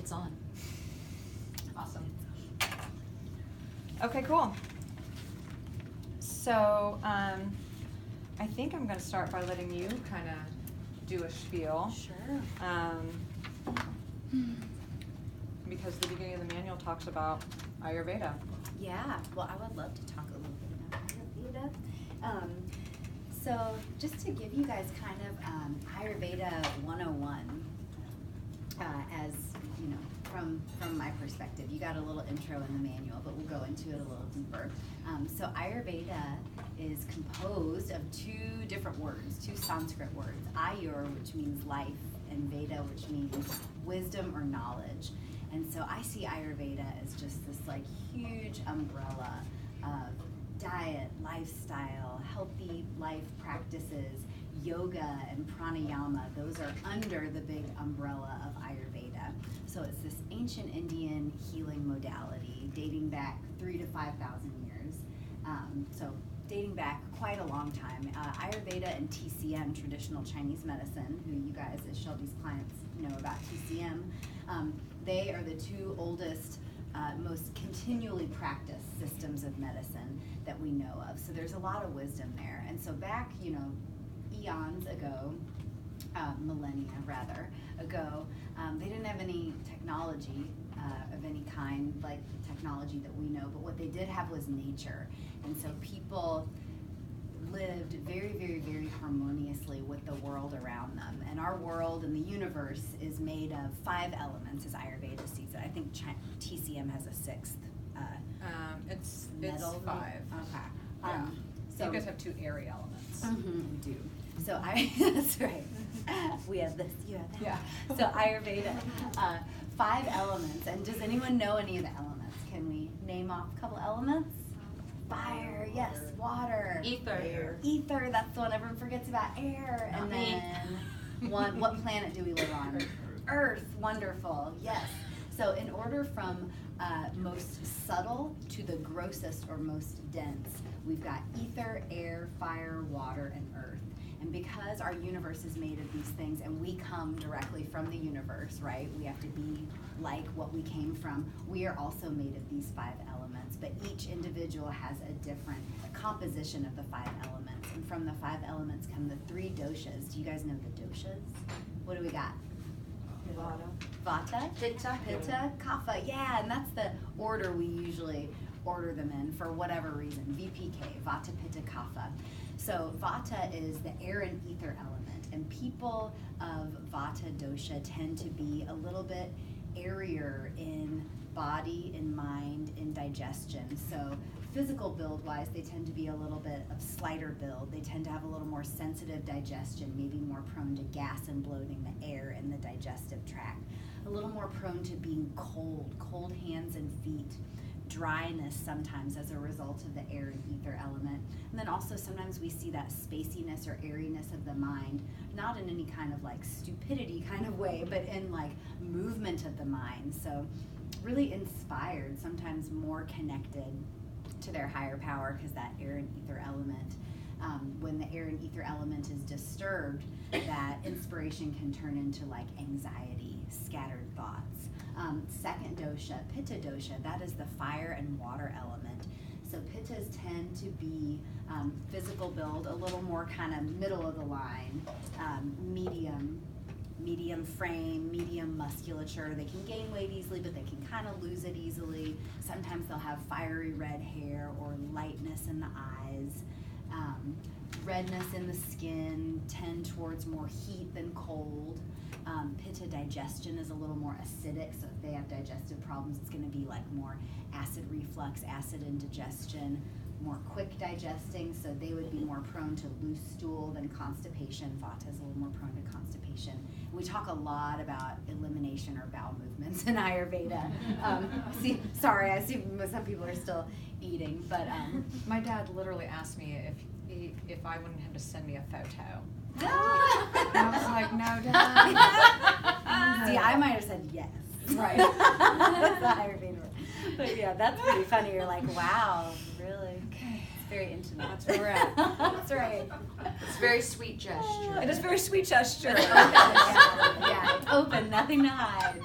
It's on. Awesome. Okay, cool. So, I think I'm going to start by letting you kind of do a spiel. Sure. Because the beginning of the manual talks about Ayurveda. Yeah, well, I would love to talk a little bit about Ayurveda. So just to give you guys kind of Ayurveda 101, as you know, from my perspective, you got a little intro in the manual, but we'll go into it a little deeper. So Ayurveda is composed of two different words, two Sanskrit words, Ayur, which means life, and Veda, which means wisdom or knowledge. And so I see Ayurveda as just this like huge umbrella of diet, lifestyle, healthy life practices, yoga and pranayama. Those are under the big umbrella of Ayurveda. So it's this ancient Indian healing modality dating back 3,000 to 5,000 years. So dating back quite a long time. Ayurveda and TCM, traditional Chinese medicine, who you guys as Shelby's clients know about TCM, they are the two oldest, most continually practiced systems of medicine that we know of. So there's a lot of wisdom there. And so back, eons ago, millennia rather ago, they didn't have any technology of any kind, like the technology that we know, but what they did have was nature. And so people lived very, very, very harmoniously with the world around them. And our world and the universe is made of 5 elements, as Ayurveda sees it. I think TCM has a 6th. It's metal. 5. Okay. Yeah. So you guys have 2 airy elements. we do. So that's right. We have this, you have that. Yeah. So Ayurveda, 5 elements. And does anyone know any of the elements? Can we name off a couple elements? Fire, yes. Water. Ether. Ether, that's the one everyone forgets about. Air. And then what planet do we live on? Earth. Wonderful. Yes. So in order from most subtle to the grossest or most dense, we've got ether, air, fire, water, and earth. And because our universe is made of these things and we come directly from the universe, right? We have to be like what we came from. We are also made of these 5 elements, but each individual has a different composition of the 5 elements. And from the 5 elements come the 3 doshas. Do you guys know the doshas? What do we got? Vata, Pitta, Kapha. Yeah, and that's the order we usually order them in for whatever reason. VPK, Vata, Pitta, Kapha. So Vata is the air and ether element, and people of Vata dosha tend to be a little bit airier in body, in mind, in digestion. So physical build-wise, they tend to be a little bit of slighter build. They tend to have a little more sensitive digestion, maybe more prone to gas and bloating, the air in the digestive tract. A little more prone to being cold hands and feet. Dryness sometimes as a result of the air and ether element. And then also sometimes we see that spaciness or airiness of the mind, not in any kind of like stupidity kind of way, but in like movement of the mind. So really inspired, sometimes more connected to their higher power, because that air and ether element, when the air and ether element is disturbed, that inspiration can turn into like anxiety, scattered thoughts. Second dosha, Pitta dosha, that is the fire and water element. So Pittas tend to be physical build, a little more kind of middle of the line, medium frame, medium musculature. They can gain weight easily, but they can kind of lose it easily. Sometimes they'll have fiery red hair or lightness in the eyes, redness in the skin, tend towards more heat than cold. Pitta digestion is a little more acidic, so if they have digestive problems, it's going to be like more acid reflux, acid indigestion, more quick digesting, so they would be more prone to loose stool than constipation. Vata is a little more prone to constipation. We talk a lot about elimination or bowel movements in Ayurveda. I see some people are still eating, but My dad literally asked me if I wanted him to send me a photo. I was like, no, Dad. See, I might have said yes. Right. That's the Ayurveda word. But yeah, that's pretty funny. You're like, wow, really? Okay. It's very intimate. That's where we're at. That's right. It's a very sweet gesture. It is a very sweet gesture. Yeah, it's open, nothing to hide.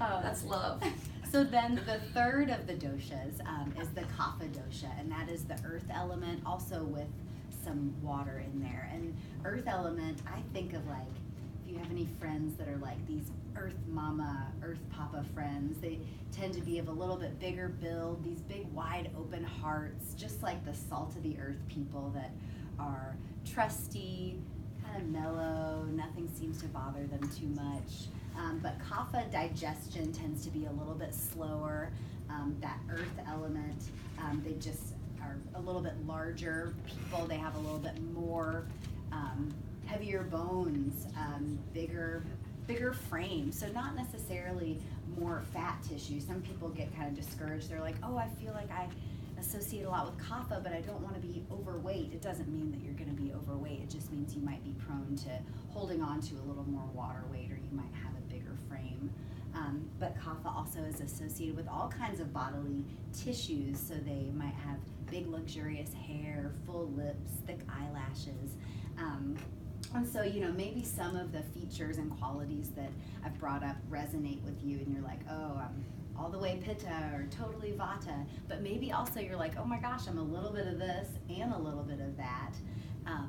That's love. So then the third of the doshas is the kapha dosha, and that is the earth element, also with some water in there. And earth element, I think of like, if you have any friends that are like these earth mama, earth papa friends, they tend to be of a little bit bigger build, these big wide open hearts, just like the salt of the earth people that are trusty, kind of mellow, nothing seems to bother them too much. But kapha digestion tends to be a little bit slower. That earth element, they just are a little bit larger people. They have a little bit more heavier bones, bigger frame. So not necessarily more fat tissue. Some people get kind of discouraged. They're like, oh, I feel like I associate a lot with kapha, but I don't want to be overweight. It doesn't mean that you're going to be overweight. It just means you might be prone to holding on to a little more water weight, or you might have a bigger frame. But kapha also is associated with all kinds of bodily tissues, so they might have big luxurious hair, full lips, thick eyelashes. And so, you know, maybe some of the features and qualities that I've brought up resonate with you, and you're like, oh, I'm all the way pitta or totally vata, but maybe also you're like, oh my gosh, I'm a little bit of this and a little bit of that.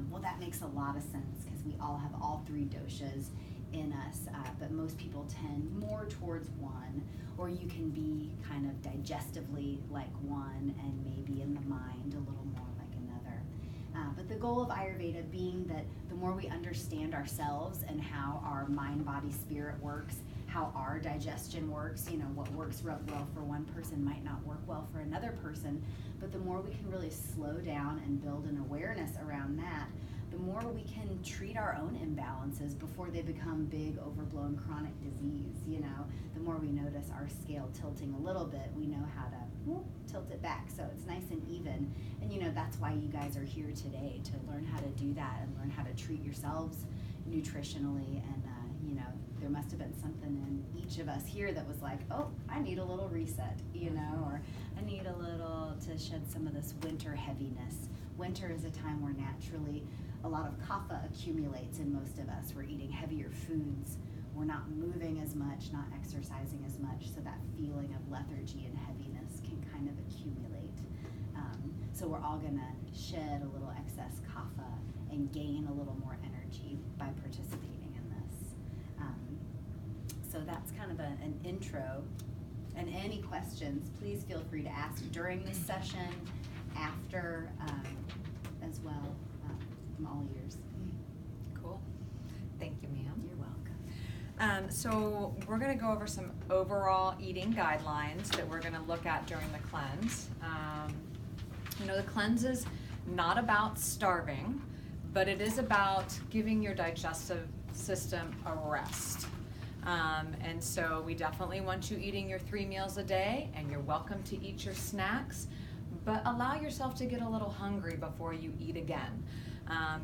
Well, that makes a lot of sense, because we all have all three doshas in us, but most people tend more towards one, or you can be kind of digestively like one, and maybe in the mind a little more like another. But the goal of Ayurveda being that the more we understand ourselves and how our mind, body, spirit works, how our digestion works, you know, what works well for one person might not work well for another person, but the more we can really slow down and build an awareness around that, the more we can treat our own imbalances before they become big, overblown chronic disease. You know, the more we notice our scale tilting a little bit, we know how to tilt it back so it's nice and even. And you know, that's why you guys are here today, to learn how to do that and learn how to treat yourselves nutritionally. And you know, there must have been something in each of us here that was like, oh, I need a little reset, you know, or I need a little to shed some of this winter heaviness. Winter is a time where naturally a lot of kapha accumulates in most of us. We're eating heavier foods. We're not moving as much, not exercising as much, so that feeling of lethargy and heaviness can kind of accumulate. So we're all gonna shed a little excess kapha and gain a little more energy by participating in this. So that's kind of an intro. And any questions, please feel free to ask during this session, after as well. I'm all ears. Cool. Thank you, ma'am. You're welcome. So we're going to go over some overall eating guidelines that we're going to look at during the cleanse. You know, the cleanse is not about starving, but it is about giving your digestive system a rest. And so we definitely want you eating your 3 meals a day, and you're welcome to eat your snacks, but allow yourself to get a little hungry before you eat again.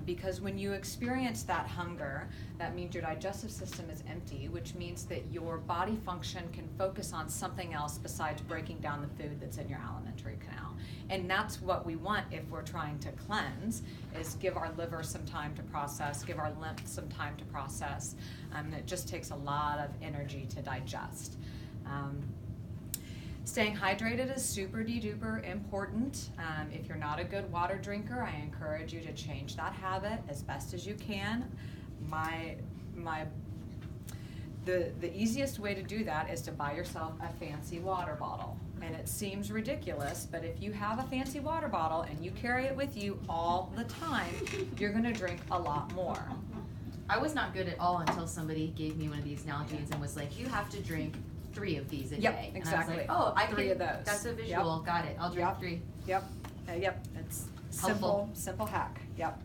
Because when you experience that hunger, that means your digestive system is empty, which means that your body function can focus on something else besides breaking down the food that's in your alimentary canal. And that's what we want if we're trying to cleanse, is give our liver some time to process, give our lymph some time to process. And it just takes a lot of energy to digest. Staying hydrated is super duper important. If you're not a good water drinker, I encourage you to change that habit as best as you can. The easiest way to do that is to buy yourself a fancy water bottle. And it seems ridiculous, but if you have a fancy water bottle and you carry it with you all the time, you're gonna drink a lot more. I was not good at all until somebody gave me one of these analogies and was like, you have to drink 3 of these a day. Exactly. And I was like, oh, I 3 can, of those. That's a visual. Yep. Got it. I'll drink 3. Yep. It's Helpful. simple hack. Yep.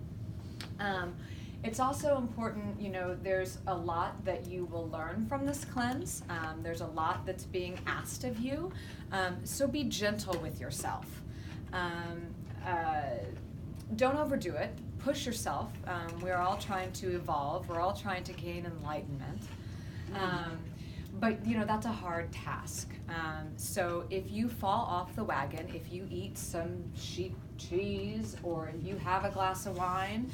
It's also important, you know, there's a lot that you will learn from this cleanse. There's a lot that's being asked of you. So be gentle with yourself. Don't overdo it. Push yourself. We're all trying to evolve. We're all trying to gain enlightenment. But, you know, that's a hard task. So if you fall off the wagon, if you eat some sheep cheese, or if you have a glass of wine,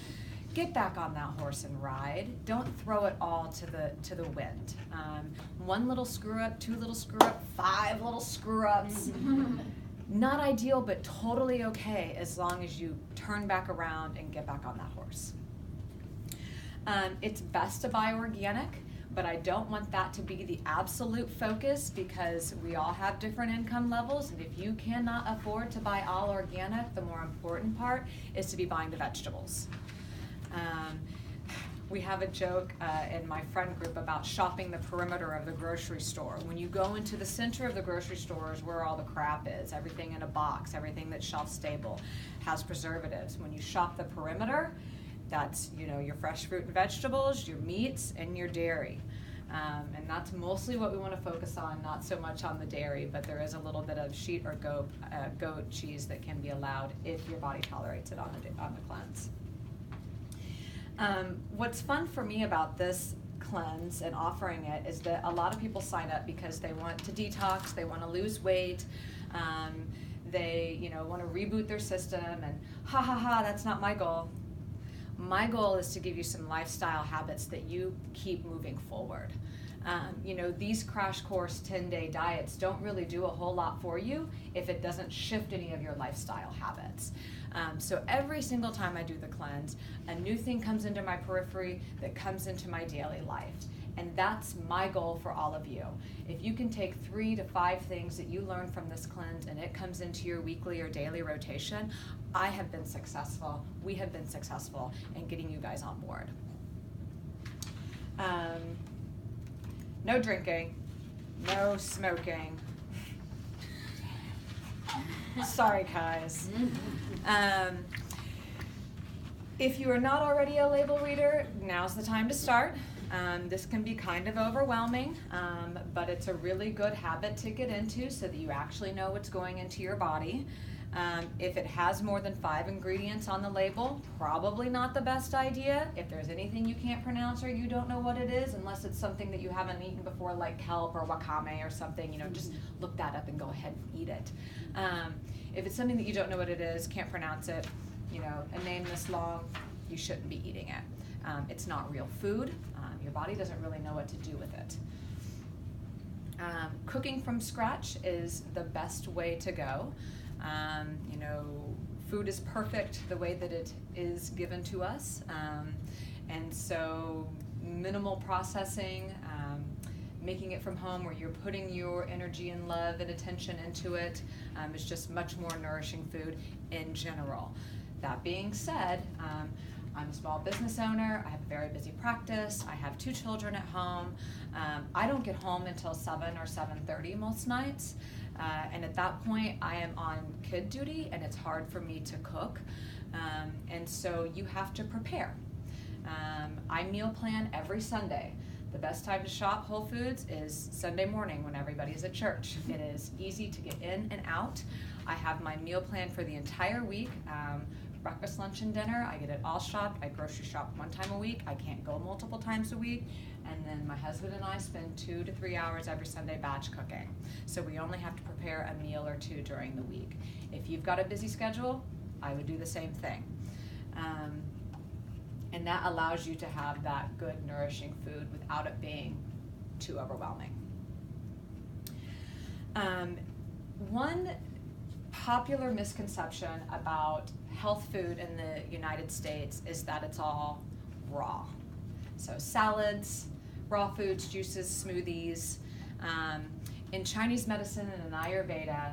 get back on that horse and ride. Don't throw it all to the wind. One little screw up, 2 little screw up, 5 little screw ups. Not ideal, but totally okay as long as you turn back around and get back on that horse. It's best to buy organic, but I don't want that to be the absolute focus because we all have different income levels, and if you cannot afford to buy all organic, the more important part is to be buying the vegetables. We have a joke in my friend group about shopping the perimeter of the grocery store. When you go into the center of the grocery store is where all the crap is, everything in a box, everything that's shelf stable, has preservatives. When you shop the perimeter, that's, you know, your fresh fruit and vegetables, your meats, and your dairy. And that's mostly what we want to focus on, not so much on the dairy, but there is a little bit of sheep or goat cheese that can be allowed if your body tolerates it on the cleanse. What's fun for me about this cleanse and offering it is that a lot of people sign up because they want to detox, they want to lose weight, they, you know, want to reboot their system, and that's not my goal. My goal is to give you some lifestyle habits that you keep moving forward. You know, these crash course 10-day diets don't really do a whole lot for you if it doesn't shift any of your lifestyle habits. So every single time I do the cleanse, a new thing comes into my periphery that comes into my daily life. And that's my goal for all of you. If you can take 3 to 5 things that you learn from this cleanse and it comes into your weekly or daily rotation, I have been successful. We have been successful in getting you guys on board. No drinking, no smoking. Sorry, guys. If you are not already a label reader, now's the time to start. This can be kind of overwhelming, but it's a really good habit to get into so that you actually know what's going into your body. If it has more than 5 ingredients on the label, probably not the best idea. If there's anything you can't pronounce or you don't know what it is, unless it's something that you haven't eaten before, like kelp or wakame or something, you know, just look that up and go ahead and eat it. If it's something that you don't know what it is, can't pronounce it, you know, a name this long, you shouldn't be eating it. It's not real food. Your body doesn't really know what to do with it. Cooking from scratch is the best way to go. You know, food is perfect the way that it is given to us. And so minimal processing, making it from home where you're putting your energy and love and attention into it, is just much more nourishing food in general. That being said, I'm a small business owner. I have a very busy practice. I have 2 children at home. I don't get home until 7 or 7:30 most nights. And at that point, I am on kid duty and it's hard for me to cook. And so you have to prepare. I meal plan every Sunday. The best time to shop Whole Foods is Sunday morning when everybody's at church. It is easy to get in and out. I have my meal plan for the entire week. Breakfast, lunch, and dinner. I get it all shopped. I grocery shop 1 time a week. I can't go multiple times a week. And then my husband and I spend 2 to 3 hours every Sunday batch cooking. So we only have to prepare a meal or 2 during the week. If you've got a busy schedule, I would do the same thing. And that allows you to have that good, nourishing food without it being too overwhelming. One popular misconception about health food in the United States is that it's all raw. So salads, raw foods, juices, smoothies. In Chinese medicine and in Ayurveda,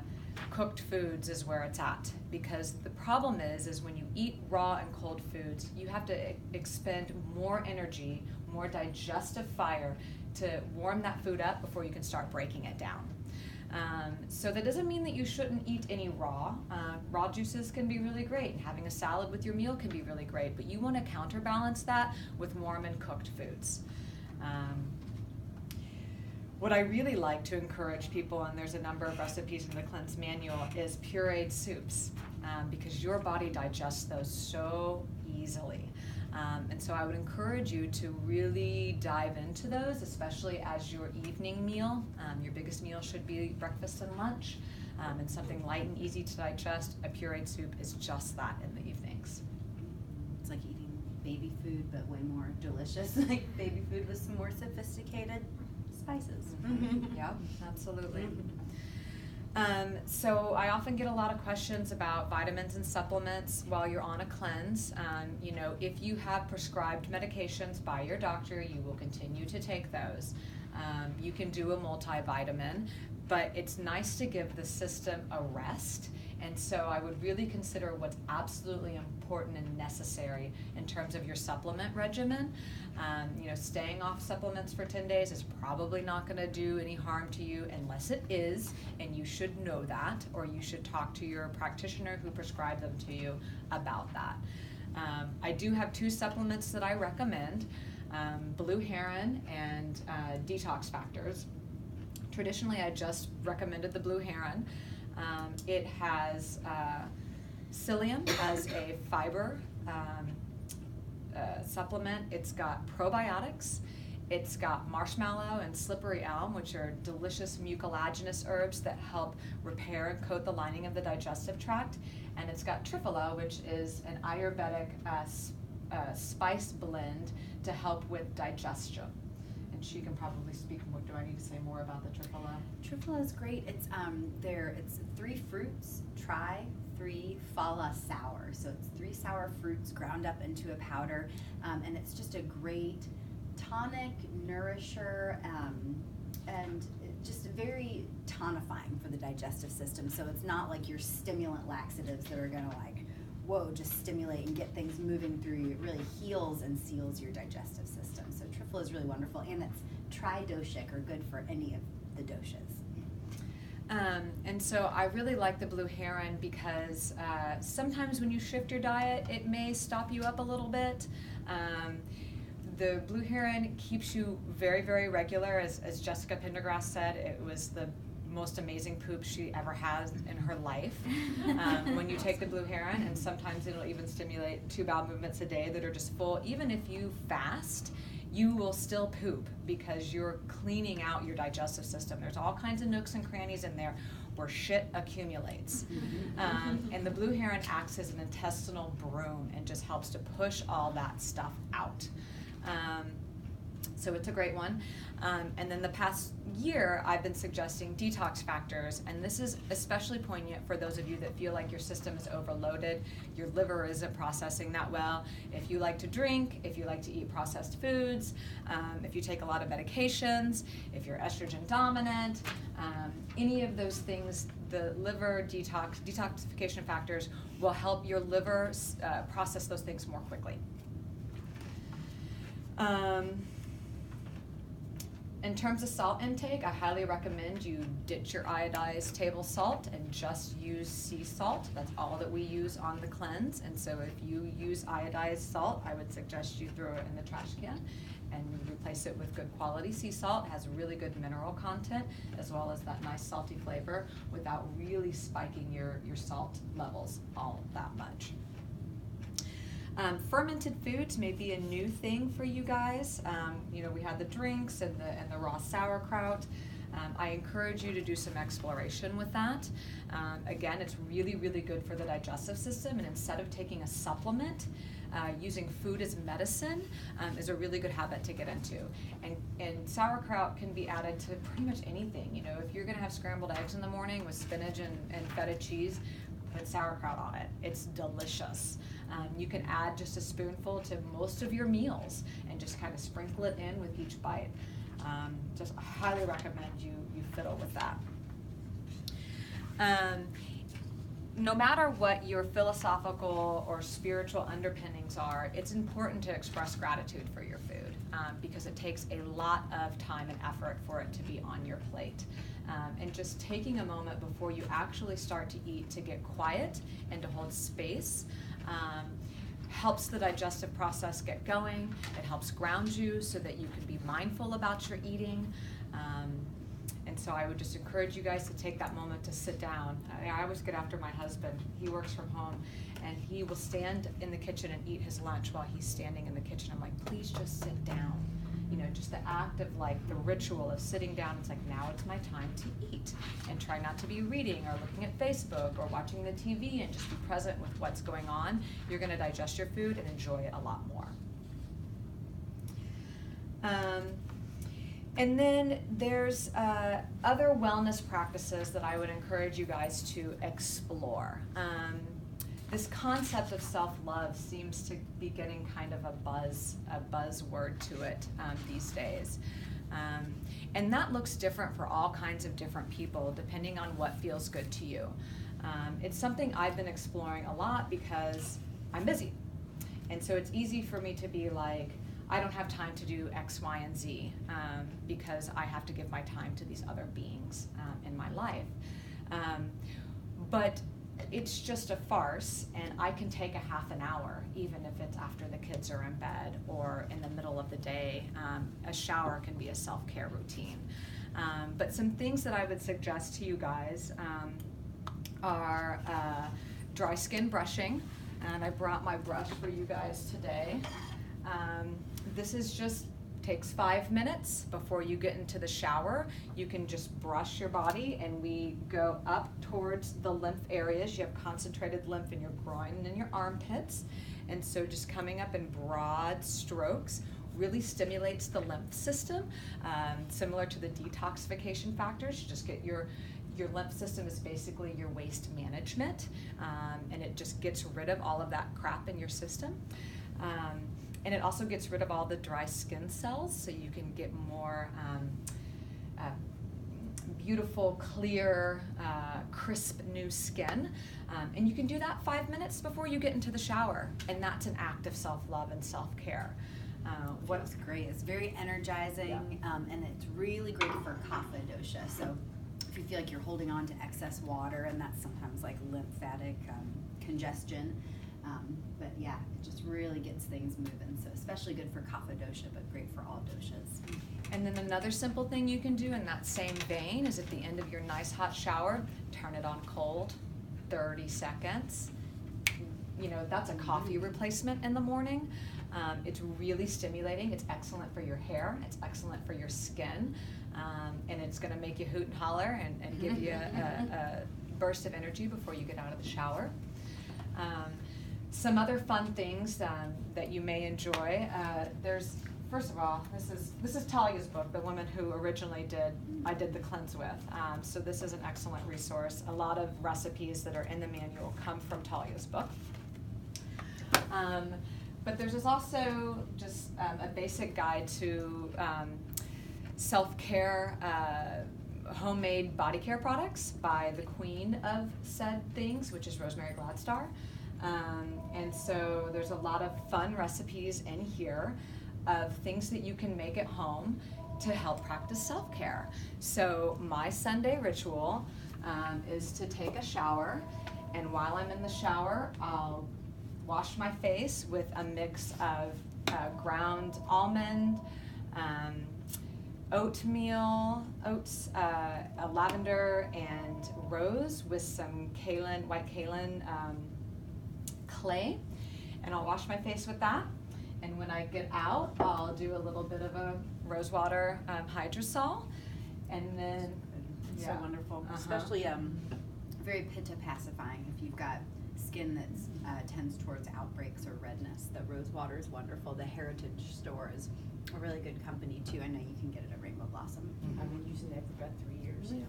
cooked foods is where it's at, because the problem is when you eat raw and cold foods, you have to expend more energy, more digestive fire to warm that food up before you can start breaking it down. So that doesn't mean that you shouldn't eat any raw. Raw juices can be really great, and having a salad with your meal can be really great, but you want to counterbalance that with warm and cooked foods. What I really like to encourage people, and there's a number of recipes in the Cleanse Manual, is pureed soups, because your body digests those so easily. And so I would encourage you to really dive into those, especially as your evening meal. Your biggest meal should be breakfast and lunch, and something light and easy to digest. A pureed soup is just that in the evenings. It's like eating baby food, but way more delicious, like baby food with some more sophisticated spices. Yep, absolutely. So I often get a lot of questions about vitamins and supplements while you're on a cleanse. You know, if you have prescribed medications by your doctor, you will continue to take those. You can do a multivitamin, but it's nice to give the system a rest. And so I would really consider what's absolutely important and necessary in terms of your supplement regimen. You know, staying off supplements for 10 days is probably not going to do any harm to you unless it is, and you should know that, or you should talk to your practitioner who prescribed them to you about that. I do have 2 supplements that I recommend, Blue Heron and Detox Factors. Traditionally, I just recommended the Blue Heron. It has psyllium as a fiber supplement. It's got probiotics. It's got marshmallow and slippery elm, which are delicious mucilaginous herbs that help repair and coat the lining of the digestive tract. And it's got Triphala, which is an Ayurvedic spice blend to help with digestion. And she can probably speak more. Do I need to say more about the Triphala? Triphala is great. It's it's 3 fruits, tri-3 phala sour. So it's 3 sour fruits ground up into a powder, and it's just a great tonic, nourisher, and just very tonifying for the digestive system. So it's not like your stimulant laxatives that are gonna just stimulate and get things moving through you. It really heals and seals your digestive system. So Triphala is really wonderful, and it's tri-doshic, or good for any of the doshas. And so I really like the Blue Heron because sometimes when you shift your diet, it may stop you up a little bit. The Blue Heron keeps you very, very regular. As Jessica Pendergrass said, it was the most amazing poop she ever has in her life when you take the Blue Heron, and sometimes it'll even stimulate 2 bowel movements a day that are just full. Even if you fast, you will still poop because you're cleaning out your digestive system. There's all kinds of nooks and crannies in there where shit accumulates. And the Blue Heron acts as an intestinal broom and just helps to push all that stuff out. So it's a great one. And then the past year, I've been suggesting Detox Factors, and this is especially poignant for those of you that feel like your system is overloaded, your liver isn't processing that well. If you like to drink, if you like to eat processed foods, if you take a lot of medications, if you're estrogen dominant, any of those things, the liver detoxification factors will help your liver process those things more quickly. In terms of salt intake, I highly recommend you ditch your iodized table salt and just use sea salt. That's all that we use on the cleanse. And so if you use iodized salt, I would suggest you throw it in the trash can and replace it with good quality sea salt. It has really good mineral content as well as that nice salty flavor without really spiking your salt levels all that much. Fermented foods may be a new thing for you guys. You know, we had the drinks and the raw sauerkraut. I encourage you to do some exploration with that. Again, it's really, really good for the digestive system, and instead of taking a supplement, using food as medicine is a really good habit to get into. And sauerkraut can be added to pretty much anything. You know, if you're gonna have scrambled eggs in the morning with spinach and feta cheese, put sauerkraut on it. It's delicious. You can add just a spoonful to most of your meals and just kind of sprinkle it in with each bite. Just highly recommend you fiddle with that. No matter what your philosophical or spiritual underpinnings are, it's important to express gratitude for your food because it takes a lot of time and effort for it to be on your plate. And just taking a moment before you actually start to eat to get quiet and to hold space helps the digestive process get going. It helps ground you so that you can be mindful about your eating. And so I would just encourage you guys to take that moment to sit down. I always get after my husband. He works from home, and he will stand in the kitchen and eat his lunch while he's standing in the kitchen. I'm like, please just sit down. You know, just the act of like the ritual of sitting down. It's like, now it's my time to eat, and try not to be reading or looking at Facebook or watching the TV, and just be present with what's going on. You're going to digest your food and enjoy it a lot more. And then there's other wellness practices that I would encourage you guys to explore. This concept of self-love seems to be getting kind of a buzzword to it these days. And that looks different for all kinds of different people, depending on what feels good to you. It's something I've been exploring a lot because I'm busy. And so it's easy for me to be like, I don't have time to do X, Y, and Z because I have to give my time to these other beings in my life. But it's just a farce, and I can take a half an hour, even if it's after the kids are in bed or in the middle of the day. A shower can be a self-care routine. But some things that I would suggest to you guys are dry skin brushing, and I brought my brush for you guys today. This is just takes 5 minutes before you get into the shower. You can just brush your body, and we go up towards the lymph areas. You have concentrated lymph in your groin and in your armpits, and so just coming up in broad strokes really stimulates the lymph system, similar to the detoxification factors. You just get your lymph system is basically your waste management, and it just gets rid of all of that crap in your system. And it also gets rid of all the dry skin cells, so you can get more beautiful, clear, crisp new skin. And you can do that 5 minutes before you get into the shower, and that's an act of self-love and self-care. Feels great. It's very energizing, and it's really great for kapha dosha. So if you feel like you're holding on to excess water, and that's sometimes like lymphatic congestion, but yeah, it just really gets things moving. So especially good for kapha dosha, but great for all doshas. And then another simple thing you can do in that same vein is at the end of your nice hot shower, turn it on cold, 30 seconds. You know, that's a coffee replacement in the morning. It's really stimulating. It's excellent for your hair. It's excellent for your skin. And it's gonna make you hoot and holler and give you a burst of energy before you get out of the shower. Some other fun things that you may enjoy. There's, first of all, this is Talia's book, the woman who originally I did the cleanse with. So this is an excellent resource. A lot of recipes that are in the manual come from Talia's book. But there's also just a basic guide to self-care homemade body care products by the queen of said things, which is Rosemary Gladstar. And so there's a lot of fun recipes in here of things that you can make at home to help practice self-care. So my Sunday ritual is to take a shower, and while I'm in the shower, I'll wash my face with a mix of ground almond, oatmeal, oats, lavender, and rose with some kaolin, white kaolin clay, and I'll wash my face with that. And when I get out, I'll do a little bit of a rosewater hydrosol, and then So wonderful, especially very pitta pacifying if you've got skin that tends towards outbreaks or redness. The rose water is wonderful. The Heritage store is a really good company too. I know you can get it at Rainbow Blossom. I've been using that for about 3 years now.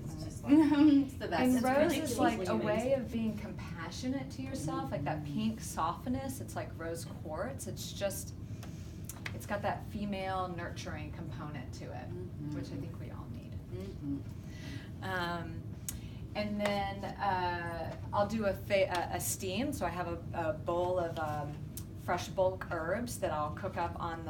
It's just like- it's the best. And It's rose really is cool. like a way of being compassionate to yourself, like that pink softness. It's like rose quartz. It's got that female nurturing component to it, which I think we all need. And then I'll do a steam. So I have a bowl of fresh bulk herbs that I'll cook up on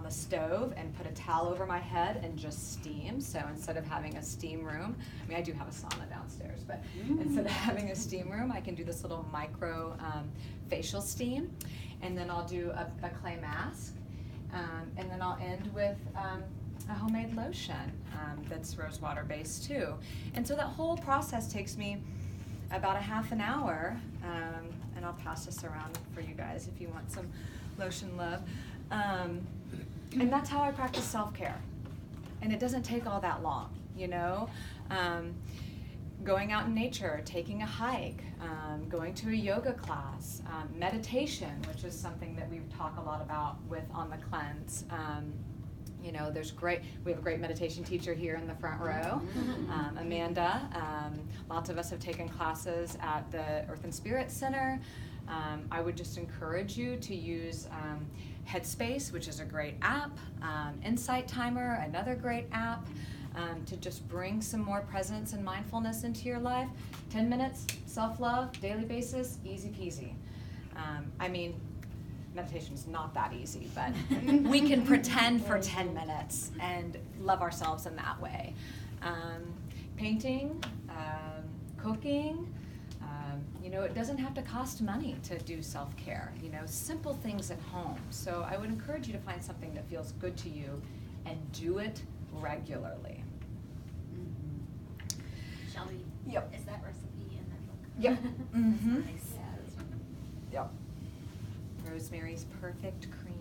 the stove and put a towel over my head and just steam. So instead of having a steam room, I mean I do have a sauna downstairs, but instead of having a steam room, I can do this little micro facial steam, and then I'll do a clay mask, and then I'll end with a homemade lotion that's rosewater based too. And so that whole process takes me about a half an hour, and I'll pass this around for you guys if you want some lotion love. And that's how I practice self-care. And it doesn't take all that long, you know? Going out in nature, taking a hike, going to a yoga class, meditation, which is something that we talk a lot about on the cleanse. You know, we have a great meditation teacher here in the front row, Amanda. Lots of us have taken classes at the Earth and Spirit Center. I would just encourage you to use Headspace, which is a great app, Insight Timer, another great app, to just bring some more presence and mindfulness into your life. 10 minutes, self-love, daily basis, easy peasy. I mean, meditation's not that easy, but we can pretend for 10 minutes and love ourselves in that way. Painting, cooking, you know, it doesn't have to cost money to do self-care, you know, simple things at home. So I would encourage you to find something that feels good to you and do it regularly. Shelby, Yep. is that recipe in that book? Yep. Mm-hmm. Nice. Yep. Rosemary's Perfect Cream.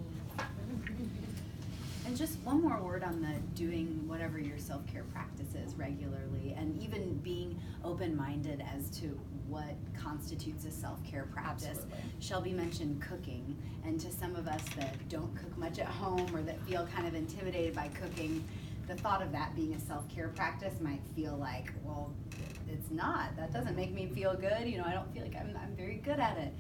And just one more word on the doing whatever your self-care practice is regularly, and even being open-minded as to what constitutes a self-care practice. Absolutely. Shelby mentioned cooking, and to some of us that don't cook much at home or that feel kind of intimidated by cooking, the thought of that being a self-care practice might feel like, well, it's not. That doesn't make me feel good. You know, I don't feel like I'm very good at it.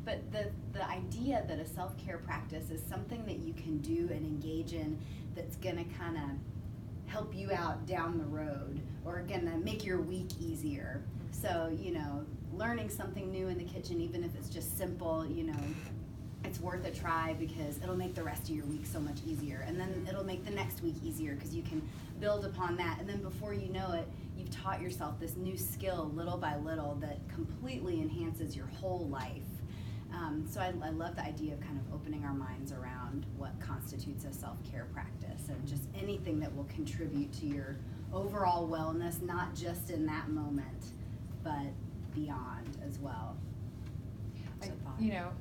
But the idea that a self-care practice is something that you can do and engage in that's gonna kind of help you out down the road or gonna make your week easier. So, you know, learning something new in the kitchen, even if it's just simple, you know, it's worth a try because it'll make the rest of your week so much easier. And then it'll make the next week easier because you can build upon that. And then before you know it, you've taught yourself this new skill little by little that completely enhances your whole life. So I love the idea of kind of opening our minds around what constitutes a self-care practice and just anything that will contribute to your overall wellness, not just in that moment, but beyond as well. You know,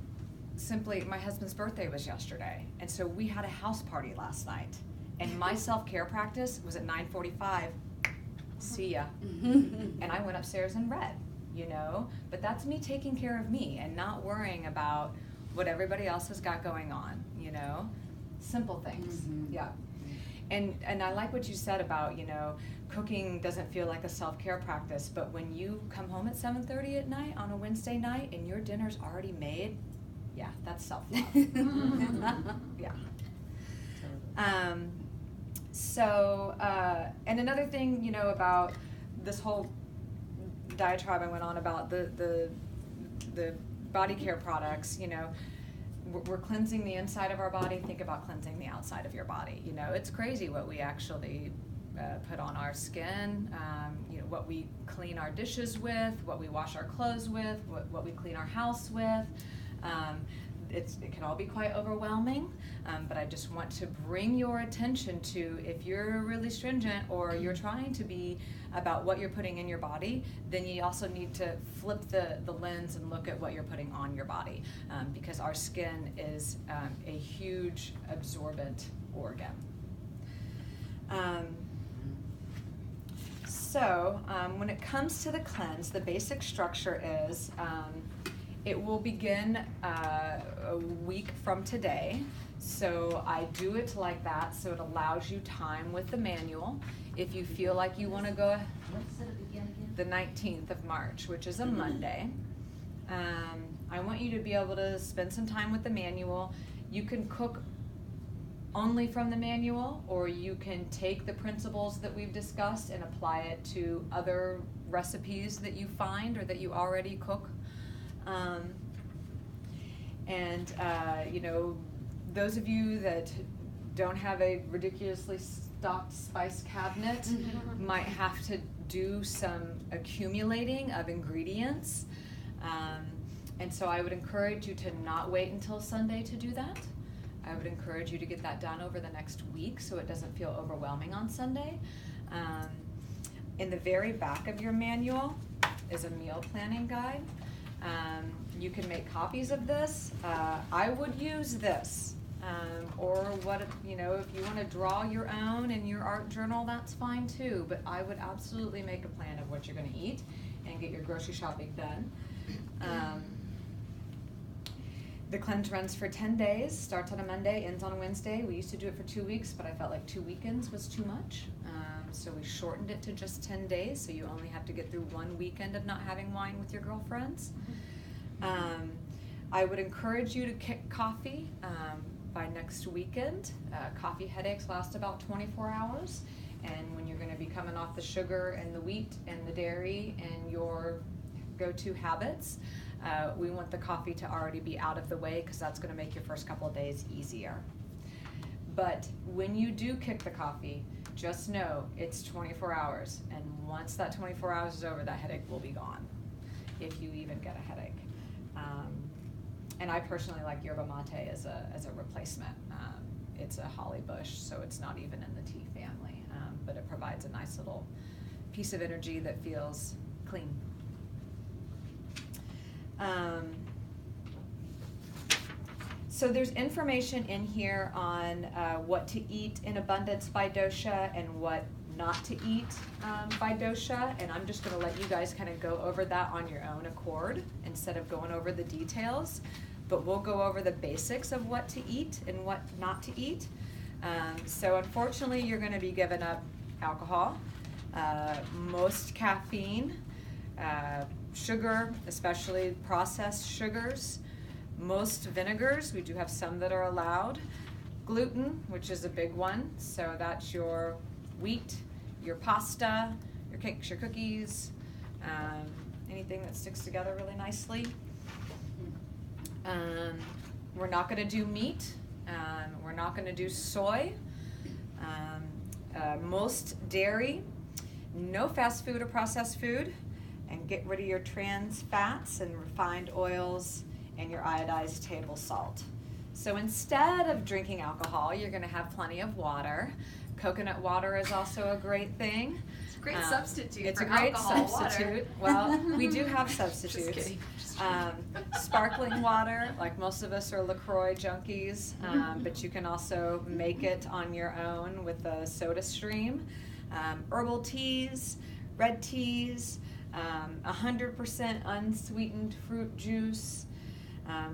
simply, my husband's birthday was yesterday, and so we had a house party last night. And my self-care practice was at 9:45. See ya. And I went upstairs and read, you know? But that's me taking care of me and not worrying about what everybody else has got going on, you know? Simple things, yeah. And I like what you said about, you know, cooking doesn't feel like a self-care practice, but when you come home at 7:30 at night on a Wednesday night and your dinner's already made, yeah, that's self-love. Yeah. And another thing, you know, about this whole diatribe I went on about the body care products, you know, we're cleansing the inside of our body. Think about cleansing the outside of your body. You know, it's crazy what we actually put on our skin, you know, what we clean our dishes with, what we wash our clothes with, what we clean our house with. It can all be quite overwhelming, but I just want to bring your attention to, if you're really stringent or you're trying to be about what you're putting in your body, then you also need to flip the lens and look at what you're putting on your body, because our skin is a huge absorbent organ. So when it comes to the cleanse, the basic structure is it will begin a week from today. So I do it like that so it allows you time with the manual. If you feel like you want to go the 19th of March, which is a Monday, I want you to be able to spend some time with the manual. You can cook only from the manual, or you can take the principles that we've discussed and apply it to other recipes that you find or that you already cook. You know, those of you that don't have a ridiculously stocked spice cabinet might have to do some accumulating of ingredients. And so I would encourage you to not wait until Sunday to do that. I would encourage you to get that done over the next week so it doesn't feel overwhelming on Sunday. In the very back of your manual is a meal planning guide. You can make copies of this. I would use this Or what, if you wanna draw your own in your art journal, that's fine too, but I would absolutely make a plan of what you're gonna eat and get your grocery shopping done. The cleanse runs for 10 days, starts on a Monday, ends on a Wednesday. We used to do it for 2 weeks, but I felt like 2 weekends was too much. So we shortened it to just 10 days, so you only have to get through 1 weekend of not having wine with your girlfriends. I would encourage you to kick coffee by next weekend. Coffee headaches last about 24 hours. And when you're gonna be coming off the sugar and the wheat and the dairy and your go-to habits, we want the coffee to already be out of the way because that's gonna make your first couple of days easier. But when you do kick the coffee, just know it's 24 hours. And once that 24 hours is over, that headache will be gone, if you even get a headache. And I personally like yerba mate as a replacement. It's a holly bush, so it's not even in the tea family, but it provides a nice little piece of energy that feels clean. So there's information in here on what to eat in abundance by dosha and what not to eat by dosha, and I'm just gonna let you guys kind of go over that on your own accord instead of going over the details, but we'll go over the basics of what to eat and what not to eat. So unfortunately, you're gonna be giving up alcohol, most caffeine, sugar, especially processed sugars, most vinegars. We do have some that are allowed. Gluten, which is a big one, so that's your wheat, your pasta, your cakes, your cookies, anything that sticks together really nicely. We're not gonna do meat, we're not gonna do soy, most dairy, no fast food or processed food, and get rid of your trans fats and refined oils and your iodized table salt. So instead of drinking alcohol, you're gonna have plenty of water. Coconut water is also a great thing. It's a great substitute It's for a great alcohol substitute. water. Well, we do have substitutes. Just kidding. Sparkling water, like most of us are LaCroix junkies, but you can also make it on your own with a soda stream. Herbal teas, red teas, 100% unsweetened fruit juice.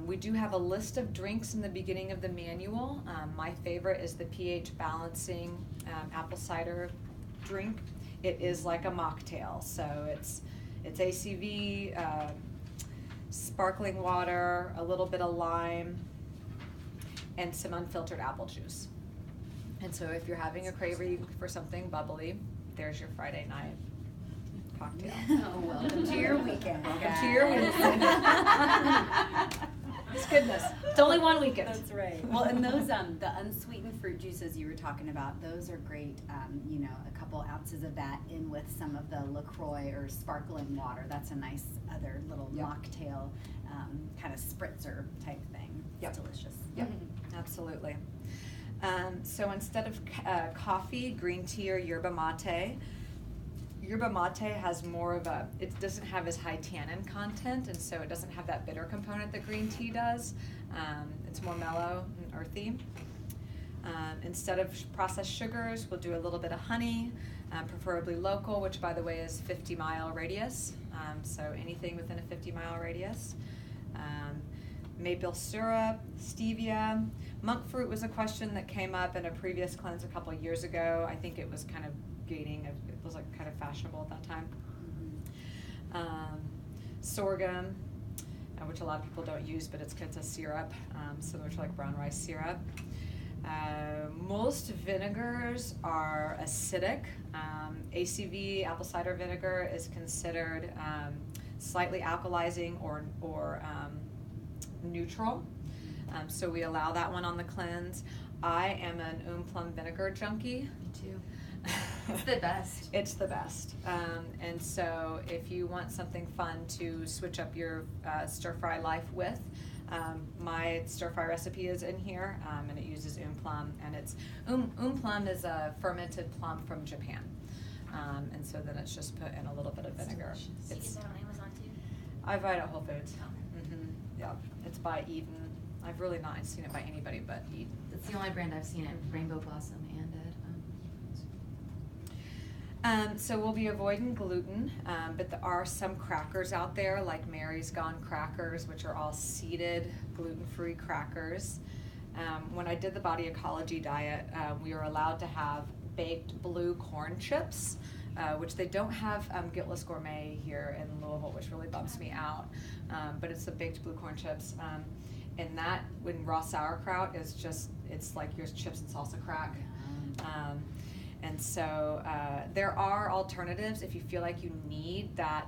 We do have a list of drinks in the beginning of the manual. My favorite is the pH balancing apple cider drink. It is like a mocktail, so it's ACV, sparkling water, a little bit of lime, and some unfiltered apple juice. And so if you're having a craving for something bubbly, there's your Friday night cocktail. Oh, welcome to your weekend. Welcome to your weekend. It's goodness. It's only one weekend. That's right. Well, and those the unsweetened fruit juices you were talking about, those are great. A couple ounces of that in with some of the LaCroix or sparkling water. That's a nice other little mocktail, kind of spritzer type thing. It's delicious. Yep, absolutely. So instead of coffee, green tea, or yerba mate, yerba mate has more of it doesn't have as high tannin content, and so it doesn't have that bitter component that green tea does. It's more mellow and earthy. Instead of processed sugars, we'll do a little bit of honey, preferably local, which by the way is 50-mile radius, so anything within a 50-mile radius. Maple syrup, stevia. Monk fruit was a question that came up in a previous cleanse a couple of years ago. I think it was kind of gaining, it was like kind of fashionable at that time. Sorghum, which a lot of people don't use, but it's a syrup, similar to like brown rice syrup. Most vinegars are acidic. ACV, apple cider vinegar, is considered slightly alkalizing or neutral. So we allow that one on the cleanse. I am an plum vinegar junkie. Me too. It's the best. It's the best. And so if you want something fun to switch up your stir-fry life with, my stir-fry recipe is in here, and it uses plum, and it's plum is a fermented plum from Japan, and so then it's just put in a little bit of vinegar. You get that on Amazon too? I buy it at Whole Foods. Oh. Yeah, it's by Eden I've really not seen it by anybody but Eden. That's the only brand I've seen it, Rainbow Blossom and Ed. So we'll be avoiding gluten, but there are some crackers out there like Mary's Gone crackers, which are all seeded gluten-free crackers. When I did the body ecology diet, we were allowed to have baked blue corn chips, which they don't have Guiltless Gourmet here in Louisville, which really bumps me out. But it's the baked blue corn chips. And that, when raw sauerkraut is just, it's like your chips and salsa crack. And so there are alternatives if you feel like you need that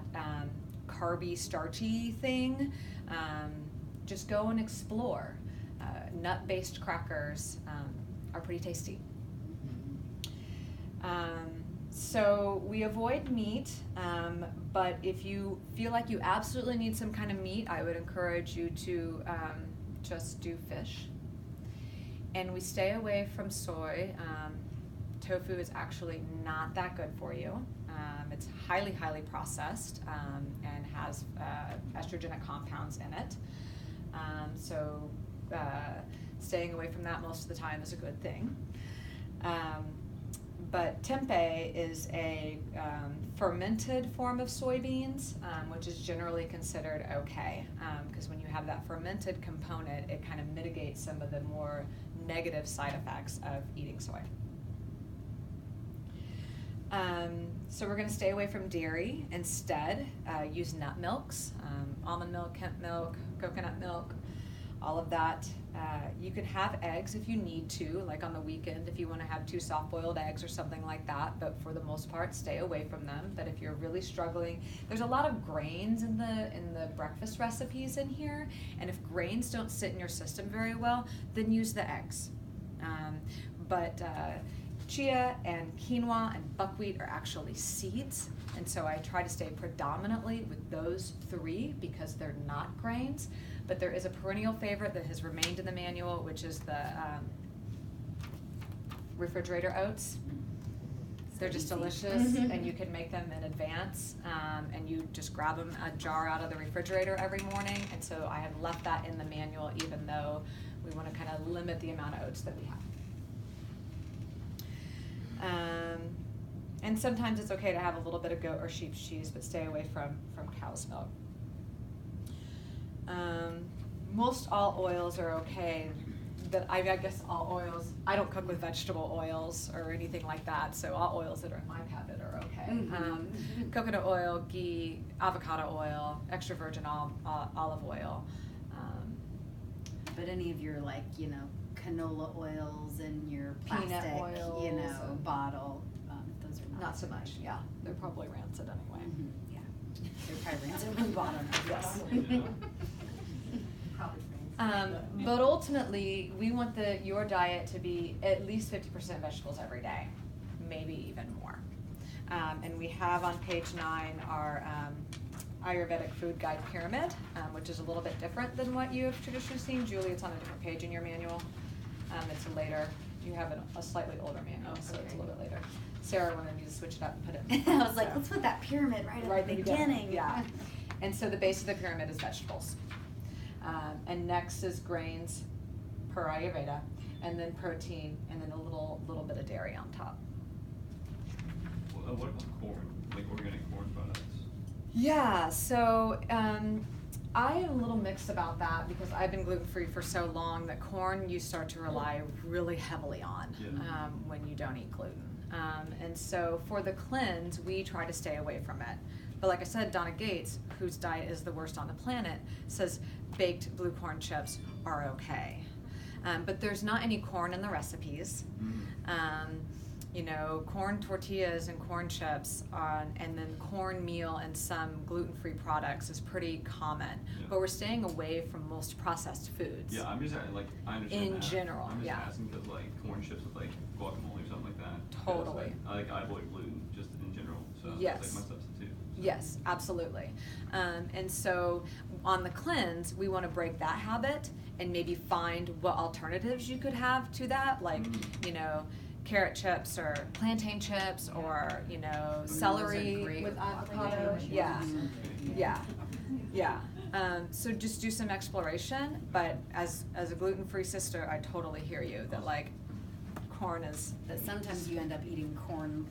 carby, starchy thing. Just go and explore. Nut-based crackers are pretty tasty. So we avoid meat, but if you feel like you absolutely need some kind of meat, I would encourage you to just do fish. And we stay away from soy. Tofu is actually not that good for you. It's highly, highly processed and has estrogenic compounds in it. So staying away from that most of the time is a good thing. But tempeh is a fermented form of soybeans, which is generally considered okay, because when you have that fermented component, it kind of mitigates some of the more negative side effects of eating soy. So we're going to stay away from dairy. Instead, use nut milks, almond milk, hemp milk, coconut milk, all of that. You can have eggs if you need to, like on the weekend if you want to have 2 soft-boiled eggs or something like that, but for the most part, stay away from them. But if you're really struggling, there's a lot of grains in the breakfast recipes in here, and if grains don't sit in your system very well, then use the eggs. Chia and quinoa and buckwheat are actually seeds, and so I try to stay predominantly with those 3 because they're not grains. But there is a perennial favorite that has remained in the manual, which is the refrigerator oats. They're just delicious, and you can make them in advance, and you just grab them a jar out of the refrigerator every morning. And so I have left that in the manual, even though we want to kind of limit the amount of oats that we have. And sometimes it's okay to have a little bit of goat or sheep's cheese, but stay away from cow's milk. Most all oils are okay. I guess all oils, I don't cook with vegetable oils or anything like that, so all oils that are in my cabinet are okay. Coconut oil, ghee, avocado oil, extra virgin olive oil. But any of your, like, you know, canola oils and your Peanut plastic, oils you know, and- bottle, those are Not so much, yeah. They're probably rancid anyway. Yeah, they're probably rancid when you bought them. Yes. Probably But ultimately, we want your diet to be at least 50% vegetables every day, maybe even more. And we have on page 9 our Ayurvedic food guide pyramid, which is a little bit different than what you have traditionally seen. Julie, it's on a different page in your manual. It's later. You have a slightly older manual, so it's a little bit later. Sarah wanted me to switch it up and put it. I was like, let's put that pyramid right at the beginning. Yeah. And so the base of the pyramid is vegetables. And next is grains per Ayurveda, and then protein, and then a little bit of dairy on top. Well, what about corn? Like organic corn products? Yeah, so I am a little mixed about that because I've been gluten-free for so long that corn you start to rely really heavily on when you don't eat gluten. And so for the cleanse, we try to stay away from it. But like I said, Donna Gates, whose diet is the worst on the planet, says baked blue corn chips are okay. But there's not any corn in the recipes. You know, corn tortillas and corn chips and then cornmeal and some gluten-free products is pretty common. Yeah. But we're staying away from most processed foods. Yeah, I'm just like, I understand In that. general, I'm just yeah. asking because like corn chips with like guacamole or something like that. Totally. Because, I avoid gluten just in general, so Yes. it's like my substitute. So. Yes, absolutely. And so on the cleanse, we want to break that habit and maybe find what alternatives you could have to that, like, you know, carrot chips or plantain chips or, you know, Those are celery great with with avocado. guacamole. Yeah, yeah, yeah. So just do some exploration, but as a gluten-free sister, I totally hear you, that like, corn is, But sometimes you end up eating corn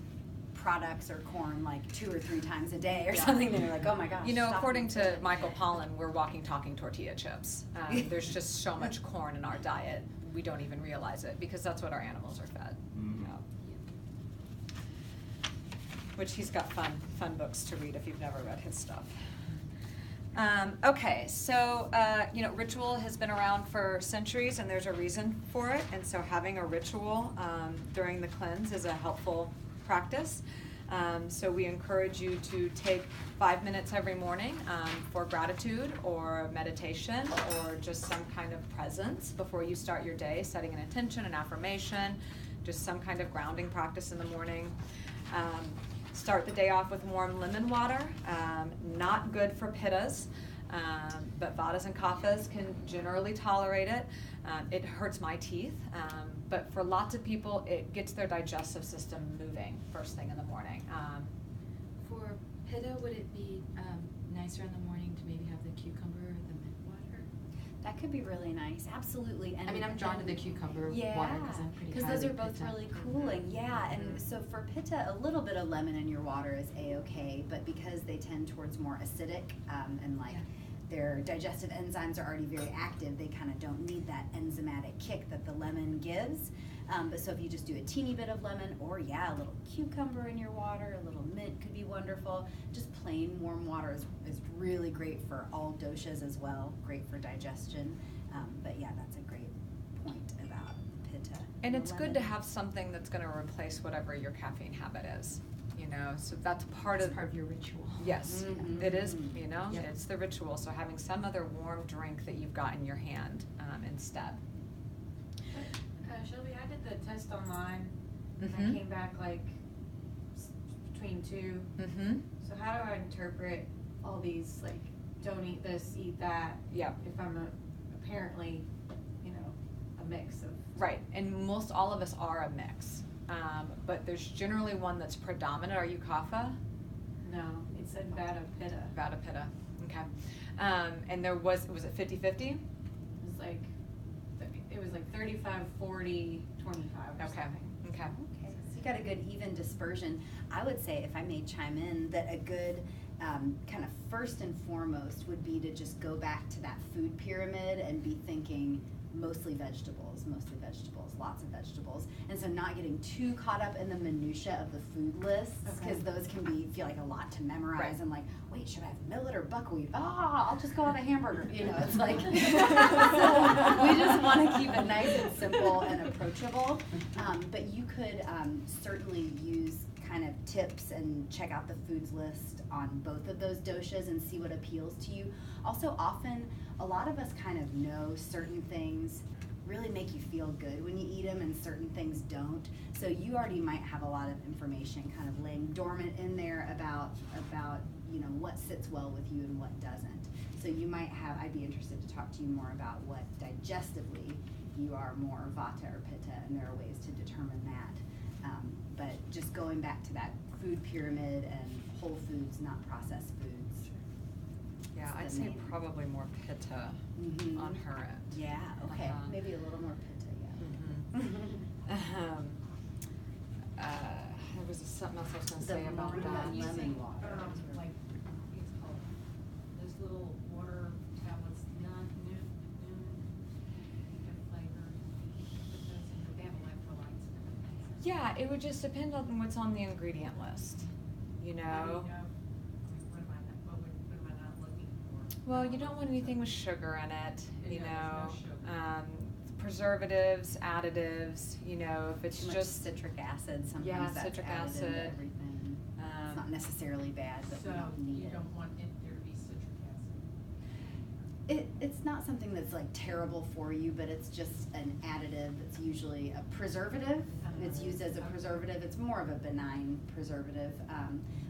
products or corn like 2 or 3 times a day or Yeah. something, and you're like, oh my gosh. you know, stop according eating to it. Michael Pollan, we're walking, talking tortilla chips. There's just so much corn in our diet, we don't even realize it, because that's what our animals are fed. Mhm. Yeah. Which he's got fun books to read if you've never read his stuff. Okay, so, you know, ritual has been around for centuries and there's a reason for it. And so having a ritual during the cleanse is a helpful practice. So we encourage you to take 5 minutes every morning for gratitude or meditation or just some kind of presence before you start your day, setting an intention, an affirmation, just some kind of grounding practice in the morning. Start the day off with warm lemon water. Not good for pittas, but vatas and kaphas can generally tolerate it. It hurts my teeth, but for lots of people, it gets their digestive system moving first thing in the morning. For pitta, would it be nicer in the morning to maybe have the cucumber or the mint water? That could be really nice, absolutely. And I mean, I'm drawn to the cucumber water because I'm pretty because those highly are both pitta. really cooling. Yeah, and Mhm. so for pitta, a little bit of lemon in your water is a-okay, but because they tend towards more acidic and like Yeah. their digestive enzymes are already very active, they kind of don't need that enzymatic kick that the lemon gives. But so if you just do a teeny bit of lemon, or yeah, a little cucumber in your water, a little mint could be wonderful. Just plain warm water is really great for all doshas as well, great for digestion. But yeah, that's a great point about pitta. And the it's good lemon. to have something that's gonna replace whatever your caffeine habit is, you know, so that's part It's of. part of your ritual. Yes, Mhm. it is, you know, Yep. it's the ritual, so having some other warm drink that you've got in your hand instead. Shelby, I did the test online, and Mhm. I came back like between 2. Mm-hmm, So how do I interpret all these, like, don't eat this, eat that, yeah, if I'm apparently, you know, a mix of. right, and most all of us are a mix, but there's generally one that's predominant. Are you kapha? No, it said Vata Pitta. Vata pitta, okay. And there was it 50-50? It was like, it was like 35, 40, 25 or Okay, something. okay. Okay, so you got a good even dispersion. I would say, if I may chime in, that a good kind of first and foremost would be to just go back to that food pyramid and be thinking mostly vegetables, lots of vegetables. And so not getting too caught up in the minutia of the food lists, because Okay. those can feel like a lot to memorize. Right. And like, wait, should I have millet or buckwheat? I'll just go have a hamburger. You know, it's like, so we just want to keep it nice and simple and approachable. But you could certainly use kind of tips and check out the foods list on both of those doshas and see what appeals to you. Also, often, a lot of us kind of know certain things really make you feel good when you eat them, and certain things don't. So you already might have a lot of information kind of laying dormant in there about you know, what sits well with you and what doesn't. So you might have, I'd be interested to talk to you more about what digestively you are more vata or pitta, and there are ways to determine that. But just going back to that food pyramid and whole foods, not processed foods. Yeah, It's I'd the say main- probably more pitta Mhm. on her end. Yeah, okay, Uh-huh. maybe a little more pitta, yeah. There was something else I was gonna The say about morning that. lemon water. Like, it's called, those little water tablets, new flavor. Put those in, they have electrolytes and everything. Yeah, it would just depend on what's on the ingredient list, you How do know? what am I not looking for? Well, you don't want anything with sugar in it, you Yeah, know? there's no sugar. Preservatives, additives, you know, if it's Too much just, citric acid, Yeah, sometimes that's citric added into acid. everything. It's not um, necessarily bad, but we So don't need you it. don't want there to be citric acid. It's not something that's like terrible for you, but it's just an additive. It's usually a preservative. It's used as a preservative. It's more of a benign preservative.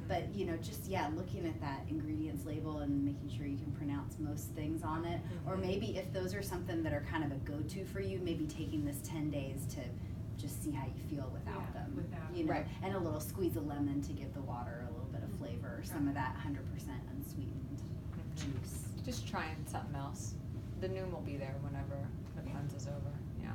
But you know, just looking at that ingredients label and making sure you can pronounce most things on it. Or Mhm. maybe if those are something that are kind of a go-to for you, maybe taking this 10 days to just see how you feel without Yeah, them. without You know, Right. and a little squeeze of lemon to give the water a little bit of flavor. Some of that 100% unsweetened. juice. Just trying something else. The Noom will be there whenever the cleanse is over, yeah.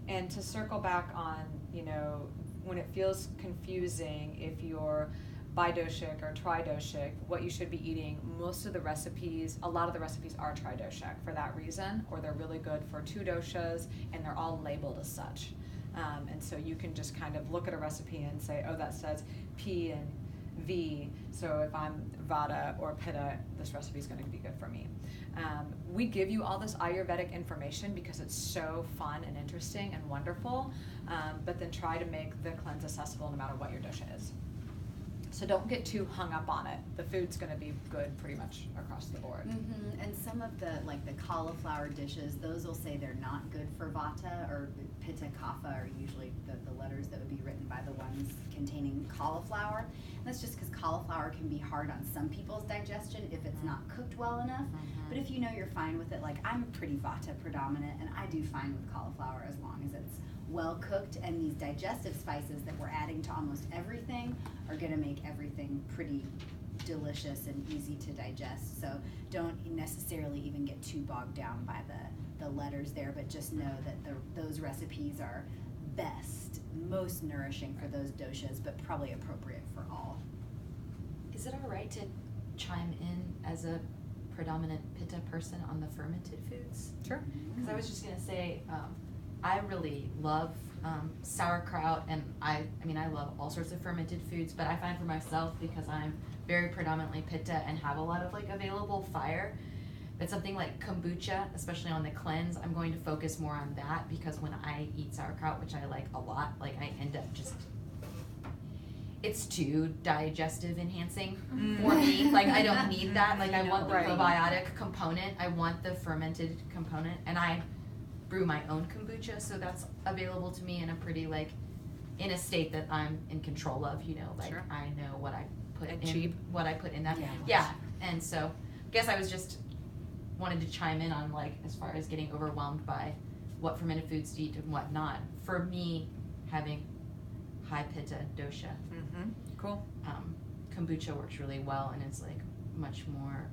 And to circle back on, you know, when it feels confusing, if you're bidoshic or tridoshic, what you should be eating, most of the recipes, a lot of the recipes are tridoshic for that reason, or they're really good for 2 doshas, and they're all labeled as such. And so you can just kind of look at a recipe and say, oh, that says P and V, so if I'm Vata or Pitta, this recipe is going to be good for me. We give you all this Ayurvedic information because it's so fun and interesting and wonderful, but then try to make the cleanse accessible no matter what your dosha is. So don't get too hung up on it. The food's going to be good pretty much across the board. Mm-hmm. And some of the, like the cauliflower dishes, those will say they're not good for Vata, or Pitta, Kapha are usually the letters that would be written by the ones containing cauliflower. And that's just because cauliflower can be hard on some people's digestion if it's not cooked well enough. But if you know you're fine with it, like I'm pretty Vata predominant, and I do fine with cauliflower as long as it's well cooked, and these digestive spices that we're adding to almost everything are going to make everything pretty delicious and easy to digest. So don't necessarily even get too bogged down by the letters there, but just know that those recipes are best, most nourishing for those doshas, but probably appropriate for all. Is it all right to chime in as a predominant Pitta person on the fermented foods? Sure. Because I was just gonna say, I really love sauerkraut, and I mean I love all sorts of fermented foods, but I find for myself, because I'm very predominantly Pitta and have a lot of like available fire, but something like kombucha, especially on the cleanse, I'm going to focus more on that, because when I eat sauerkraut, which I like a lot, like I end up just, it's too digestive enhancing for me. Like I don't need that. Like I want the Right. probiotic component. I want the fermented component, and I brew my own kombucha, so that's available to me in a pretty like, in a state that I'm in control of. You know, like Sure. I know what I put And in, cheap. what I put in that. Yeah. Yeah, and so I guess I was just wanted to chime in on like as far as getting overwhelmed by what fermented foods to eat and what not. For me, having high Pitta dosha, Mm-hmm. Cool. kombucha works really well, and it's like much more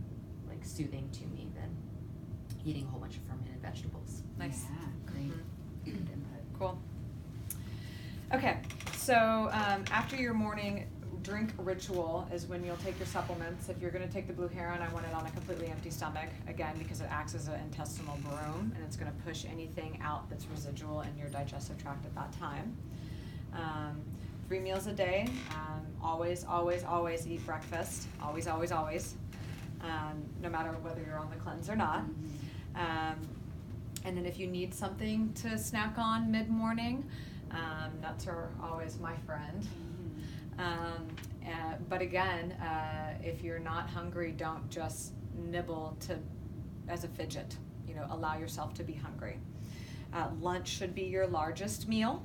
like soothing to me than eating a whole bunch of fermented vegetables. Nice. Yeah, great. Good input. Cool. Okay, so after your morning drink ritual is when you'll take your supplements. If you're going to take the Blue Heron, I want it on a completely empty stomach, again, because it acts as an intestinal broom, and it's going to push anything out that's residual in your digestive tract at that time. 3 meals a day. Always, always, always eat breakfast. Always, always, always. No matter whether you're on the cleanse or not. And then if you need something to snack on mid-morning, nuts are always my friend. But again, if you're not hungry, don't just nibble as a fidget. You know, allow yourself to be hungry. Lunch should be your largest meal.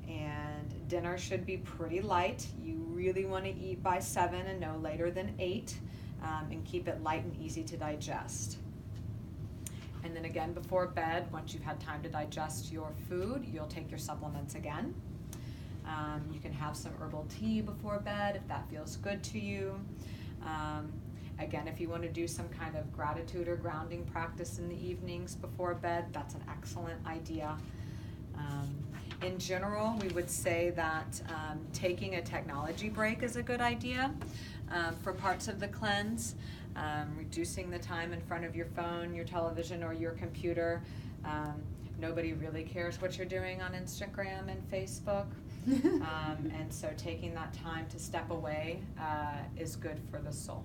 And dinner should be pretty light. You really want to eat by 7 and no later than 8, and keep it light and easy to digest. And then again, before bed, once you've had time to digest your food, you'll take your supplements again. You can have some herbal tea before bed if that feels good to you. Again, if you want to do some kind of gratitude or grounding practice in the evenings before bed, that's an excellent idea. In general, we would say that taking a technology break is a good idea for parts of the cleanse. Reducing the time in front of your phone, your television, or your computer. Nobody really cares what you're doing on Instagram and Facebook. And so taking that time to step away is good for the soul.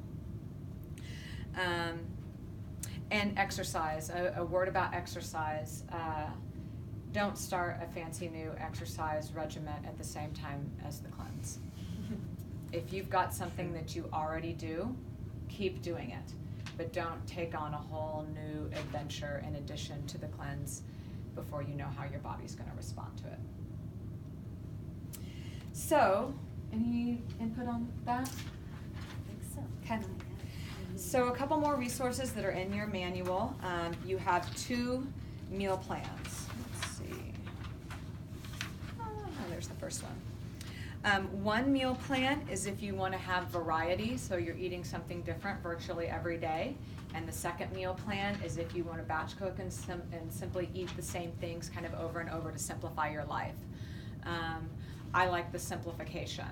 And exercise, a word about exercise. Don't start a fancy new exercise regimen at the same time as the cleanse. If you've got something that you already do, keep doing it, but don't take on a whole new adventure in addition to the cleanse before you know how your body's going to respond to it. So, any input on that? I think so. Okay. So a couple more resources that are in your manual. You have 2 meal plans. Let's see. Oh, there's the first one. One meal plan is if you want to have variety, so you're eating something different virtually every day. And the second meal plan is if you want to batch cook and simply eat the same things kind of over and over to simplify your life. I like the simplification.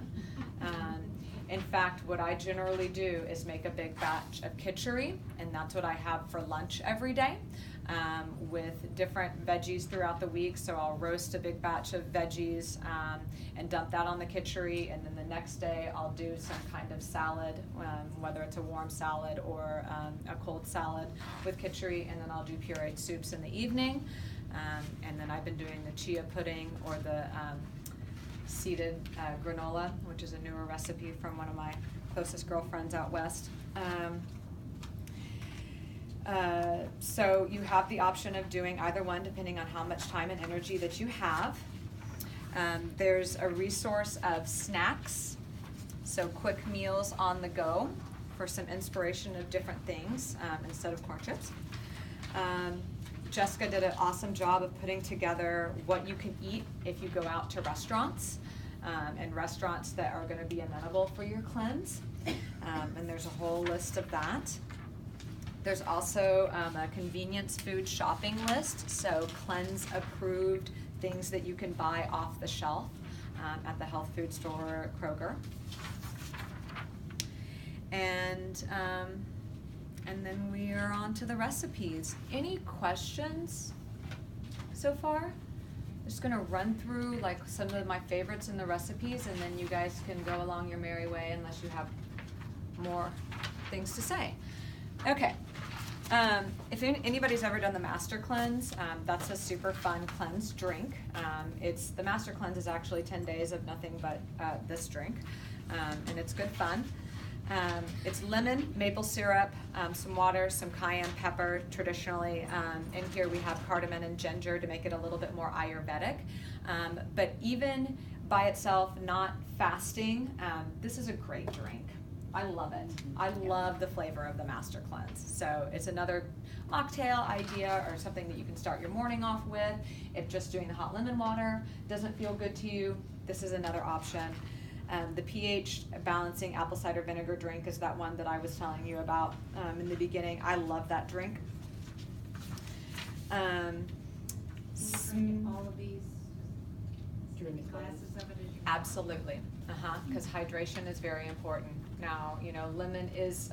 In fact, what I generally do is make a big batch of khichdi, and that's what I have for lunch every day, with different veggies throughout the week. So I'll roast a big batch of veggies and dump that on the khichdi, and then the next day I'll do some kind of salad, whether it's a warm salad or a cold salad with khichdi, and then I'll do pureed soups in the evening. And then I've been doing the chia pudding or the seeded granola, which is a newer recipe from one of my closest girlfriends out west. So you have the option of doing either one depending on how much time and energy that you have. There's a resource of snacks, so quick meals on the go for some inspiration of different things instead of corn chips. Jessica did an awesome job of putting together what you can eat if you go out to restaurants, and restaurants that are going to be amenable for your cleanse. And there's a whole list of that. There's also a convenience food shopping list, so cleanse approved things that you can buy off the shelf at the health food store, Kroger. And then we are on to the recipes. Any questions so far? Just gonna run through like some of my favorites in the recipes, and then you guys can go along your merry way unless you have more things to say. Okay. If anybody's ever done the Master Cleanse, that's a super fun cleanse drink. The Master Cleanse is actually 10 days of nothing but this drink, and it's good fun. It's lemon, maple syrup, some water, some cayenne pepper traditionally. In here we have cardamom and ginger to make it a little bit more Ayurvedic. But even by itself, not fasting, this is a great drink. I love it. I love the flavor of the Master Cleanse. So it's another mocktail idea or something that you can start your morning off with. If just doing the hot lemon water doesn't feel good to you, this is another option. The pH balancing apple cider vinegar drink is that one that I was telling you about in the beginning. I love that drink. Can you drink all of these During the glasses of it as you? Absolutely, because hydration is very important. Now, lemon is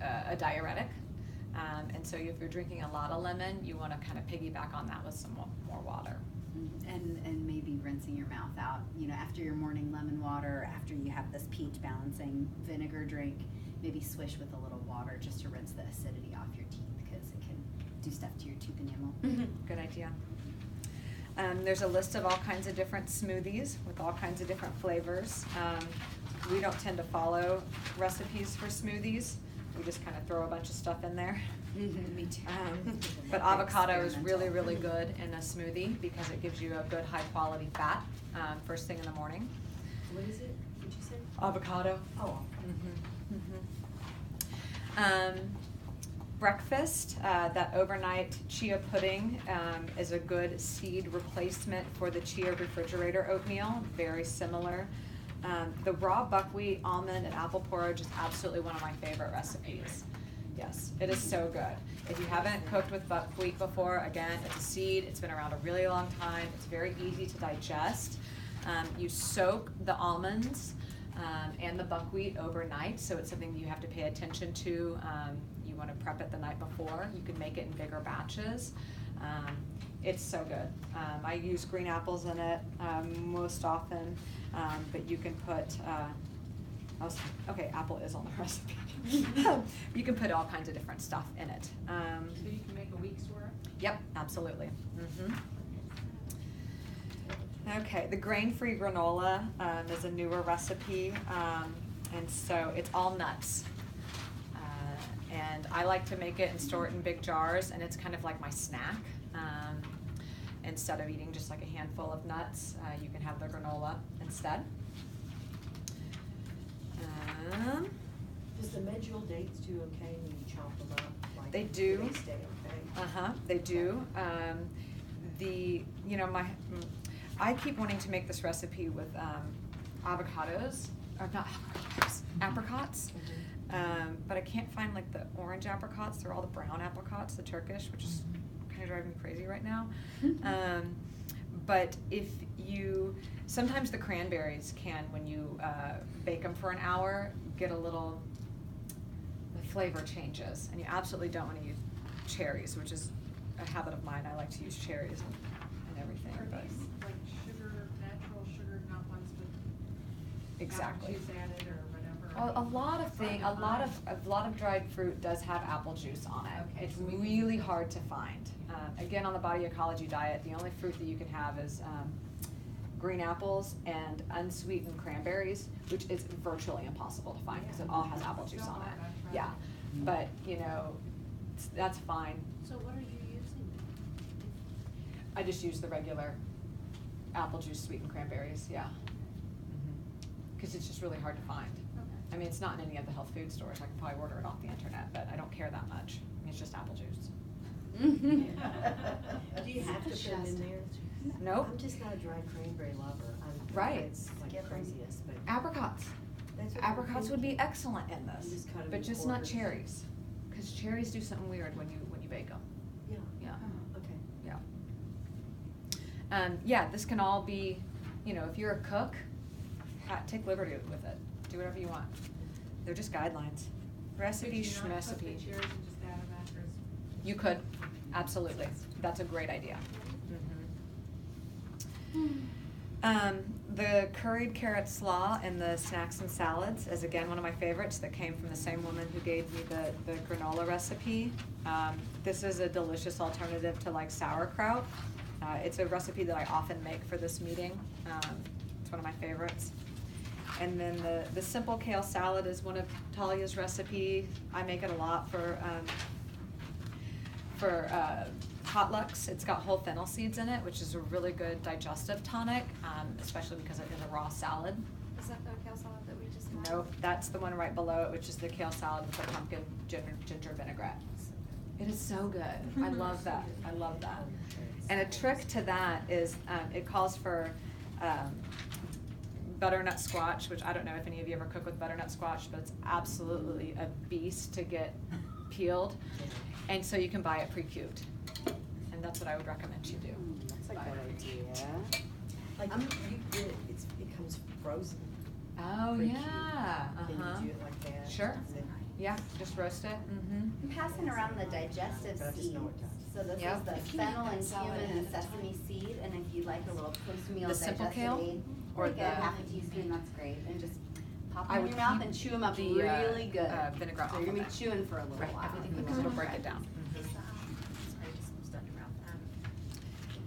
a diuretic, and so if you're drinking a lot of lemon, you want to kind of piggyback on that with some more water. And maybe rinsing your mouth out, after your morning lemon water, after you have this pH balancing vinegar drink, maybe swish with a little water just to rinse the acidity off your teeth, because it can do stuff to your tooth enamel. Good idea. There's a list of all kinds of different smoothies with all kinds of different flavors. We don't tend to follow recipes for smoothies. We just kind of throw a bunch of stuff in there. Me too. But avocado is really, really good in a smoothie because it gives you a good high quality fat first thing in the morning. What is it? Did you say? Avocado. Oh. Breakfast, that overnight chia pudding is a good seed replacement for the chia refrigerator oatmeal, very similar. The raw buckwheat, almond, and apple porridge is absolutely one of my favorite recipes. Yes, it is so good. If you haven't cooked with buckwheat before, again, it's a seed. It's been around a really long time. It's very easy to digest. You soak the almonds and the buckwheat overnight, so it's something you have to pay attention to. You want to prep it the night before. You can make it in bigger batches. It's so good. I use green apples in it most often, but you can put, apple is on the recipe. You can put all kinds of different stuff in it. So you can make a week's worth? Yep, absolutely. Okay, the grain-free granola is a newer recipe, and so it's all nuts. And I like to make it and store it in big jars, and it's kind of like my snack. Instead of eating just like a handful of nuts, you can have the granola instead. Does the medjool dates do okay when you chop them up? Like, They do. They stay okay? They do. I keep wanting to make this recipe with avocados, or not avocados, apricots. But I can't find like the orange apricots. They're all the brown apricots, the Turkish, which is kind of driving me crazy right now. But if you, sometimes the cranberries can, when you bake them for an hour, get a little, the flavor changes. And you absolutely don't want to use cherries, which is a habit of mine. I like to use cherries and everything. Are But these like sugar, natural sugar, not ones with exactly. apple juice added or whatever? A lot of thing, a lot of dried fruit does have apple juice on it. Okay, It's so we can- really hard to find. Again, on the Body Ecology diet, the only fruit that you can have is green apples and unsweetened cranberries, which is virtually impossible to find because it all has apple juice on it. Yeah, but you know, that's fine. So what are you using? I just use the regular apple juice sweetened cranberries. Yeah, because it's just really hard to find. I mean, it's not in any of the health food stores. I can probably order it off the internet, but I don't care that much. I mean, it's just apple juice. Do you have to put them in there? Nope. I'm just not a dried cranberry lover. Right. It's like Skip 'em. craziest, but. Apricots. That's what I'm Apricots would be excellent in You this, just cut 'em but in just not quarters. cherries, because cherries do something weird when you bake them. Yeah, Yeah, okay. yeah. Yeah, this can all be, you know, if you're a cook, take liberty with it. Do whatever you want. They're just guidelines. Recipe, Could you not put the schmecipe. cherries and just add them after? You could, absolutely. That's a great idea. The curried carrot slaw and the snacks and salads is again one of my favorites that came from the same woman who gave me the granola recipe. This is a delicious alternative to like sauerkraut. It's a recipe that I often make for this meeting. It's one of my favorites. And then the simple kale salad is one of Talia's recipe. I make it a lot for potlucks. It's got whole fennel seeds in it, which is a really good digestive tonic, especially because it is a raw salad. Is that the kale salad that we just had? Nope, that's the one right below it, which is the kale salad with the pumpkin ginger vinaigrette. It is so good. I love that. I love that. And a trick to that is it calls for butternut squash, which I don't know if any of you ever cook with butternut squash, but it's absolutely a beast to get peeled. And so you can buy it pre-cubed. And that's what I would recommend you do. That's a Buy good it pre-cubed. idea. Like, you get it, it comes frozen. Oh, pre-cubed. yeah, Then uh-huh. you do it like that. Sure. and then- Yeah, just roast it, I'm passing around the digestive But I just seeds. know it does. So this Yep. is the If you make fennel that and salad cumin ahead and of sesame seed, and if you like a little post-meal The simple digestive kale? aid, Or like the- a half a teaspoon, that's great, and just pop I them in would your mouth keep and chew them up the, really good. vinaigrette So off you're of gonna be it. chewing for a little Right, while. everything we will break it down. Sorry, just almost done your mouth.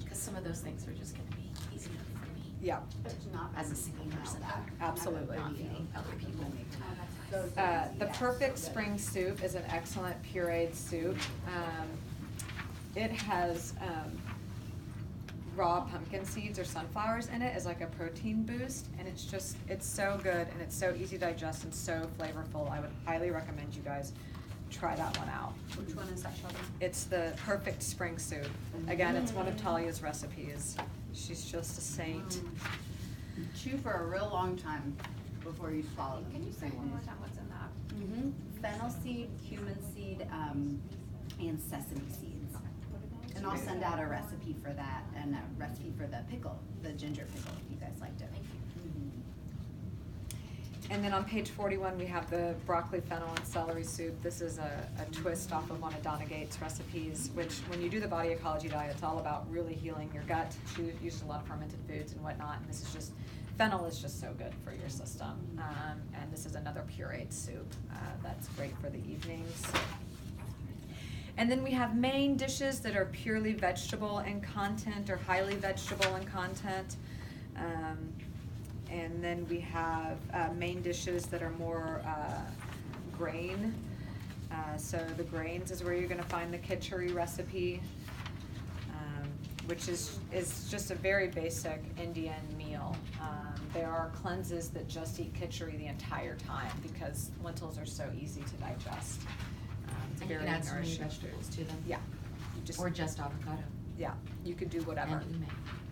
Because some of those things are just gonna be easy enough for me. Yeah, But not As a really single eating person. all that. absolutely. Not feeding other people. Those The things, yeah, perfect so good. spring soup is an excellent pureed soup. It has raw pumpkin seeds or sunflowers in it as like a protein boost, and it's just, it's so good and it's so easy to digest and so flavorful. I would highly recommend you guys try that one out. Which one is that, Sheldon? It's the perfect spring soup. Again, it's one of Talia's recipes. She's just a saint. Chew for a real long time before you swallow them. Can you say one more time what's in that? Fennel seed, cumin seed, and sesame seeds. And I'll send out a recipe for that and a recipe for the pickle, the ginger pickle, if you guys liked it. And then on page 41, we have the broccoli, fennel, and celery soup. This is a twist off of one of Donna Gates' recipes, which when you do the Body Ecology diet, it's all about really healing your gut. She uses a lot of fermented foods and whatnot, and this is just, fennel is just so good for your system. And this is another pureed soup that's great for the evenings. And then we have main dishes that are purely vegetable in content or highly vegetable in content. And then we have main dishes that are more grain. So the grains is where you're gonna find the khichdi recipe, which is just a very basic Indian meal. There are cleanses that just eat khichdi the entire time because lentils are so easy to digest. It's And you very can add so many nourishing. vegetables to them. Yeah, you just, Or just avocado. yeah, you could do whatever. And ume.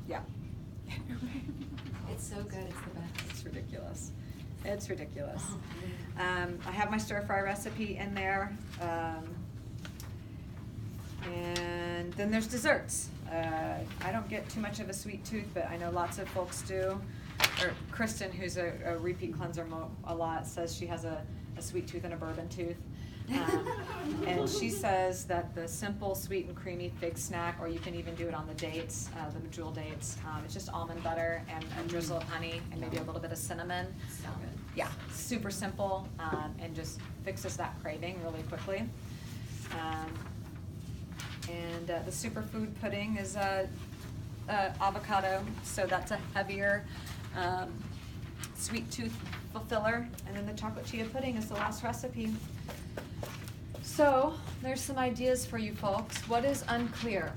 Yeah. It's so good, it's the best. It's ridiculous. It's ridiculous. I have my stir fry recipe in there. And then there's desserts. I don't get too much of a sweet tooth, but I know lots of folks do. Or Kristen, who's a repeat cleanser a lot, says she has a sweet tooth and a bourbon tooth. And she says that the simple sweet and creamy fig snack, or you can even do it on the dates, the Medjool dates, it's just almond butter and a drizzle of honey and maybe a little bit of cinnamon. So good. Yeah, super simple, and just fixes that craving really quickly. And the superfood pudding is avocado, so that's a heavier sweet tooth fulfiller. And then the chocolate chia pudding is the last recipe. So there's some ideas for you folks. What is unclear?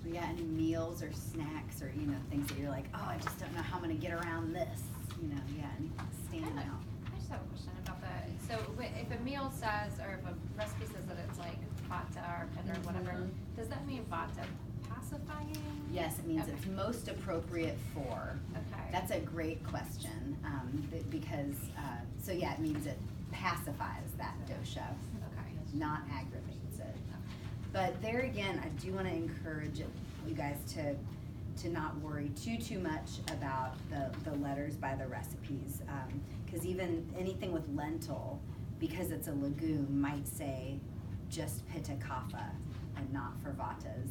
We got any meals or snacks or, things that you're like, oh, I just don't know how I'm gonna get around this, anything standing out? I just have a question about that. So if a meal says, or if a recipe says that it's like vata or pitta or whatever, does that mean vata pacifying? Yes, it means Okay. it's most appropriate for. Okay. That's a great question, because, it means it pacifies that dosha, Okay. not aggravates it. But there again, I do wanna encourage you guys to not worry too much about the letters by the recipes. Cause even anything with lentil, because it's a legume, might say just pitta kapha and not for vatas.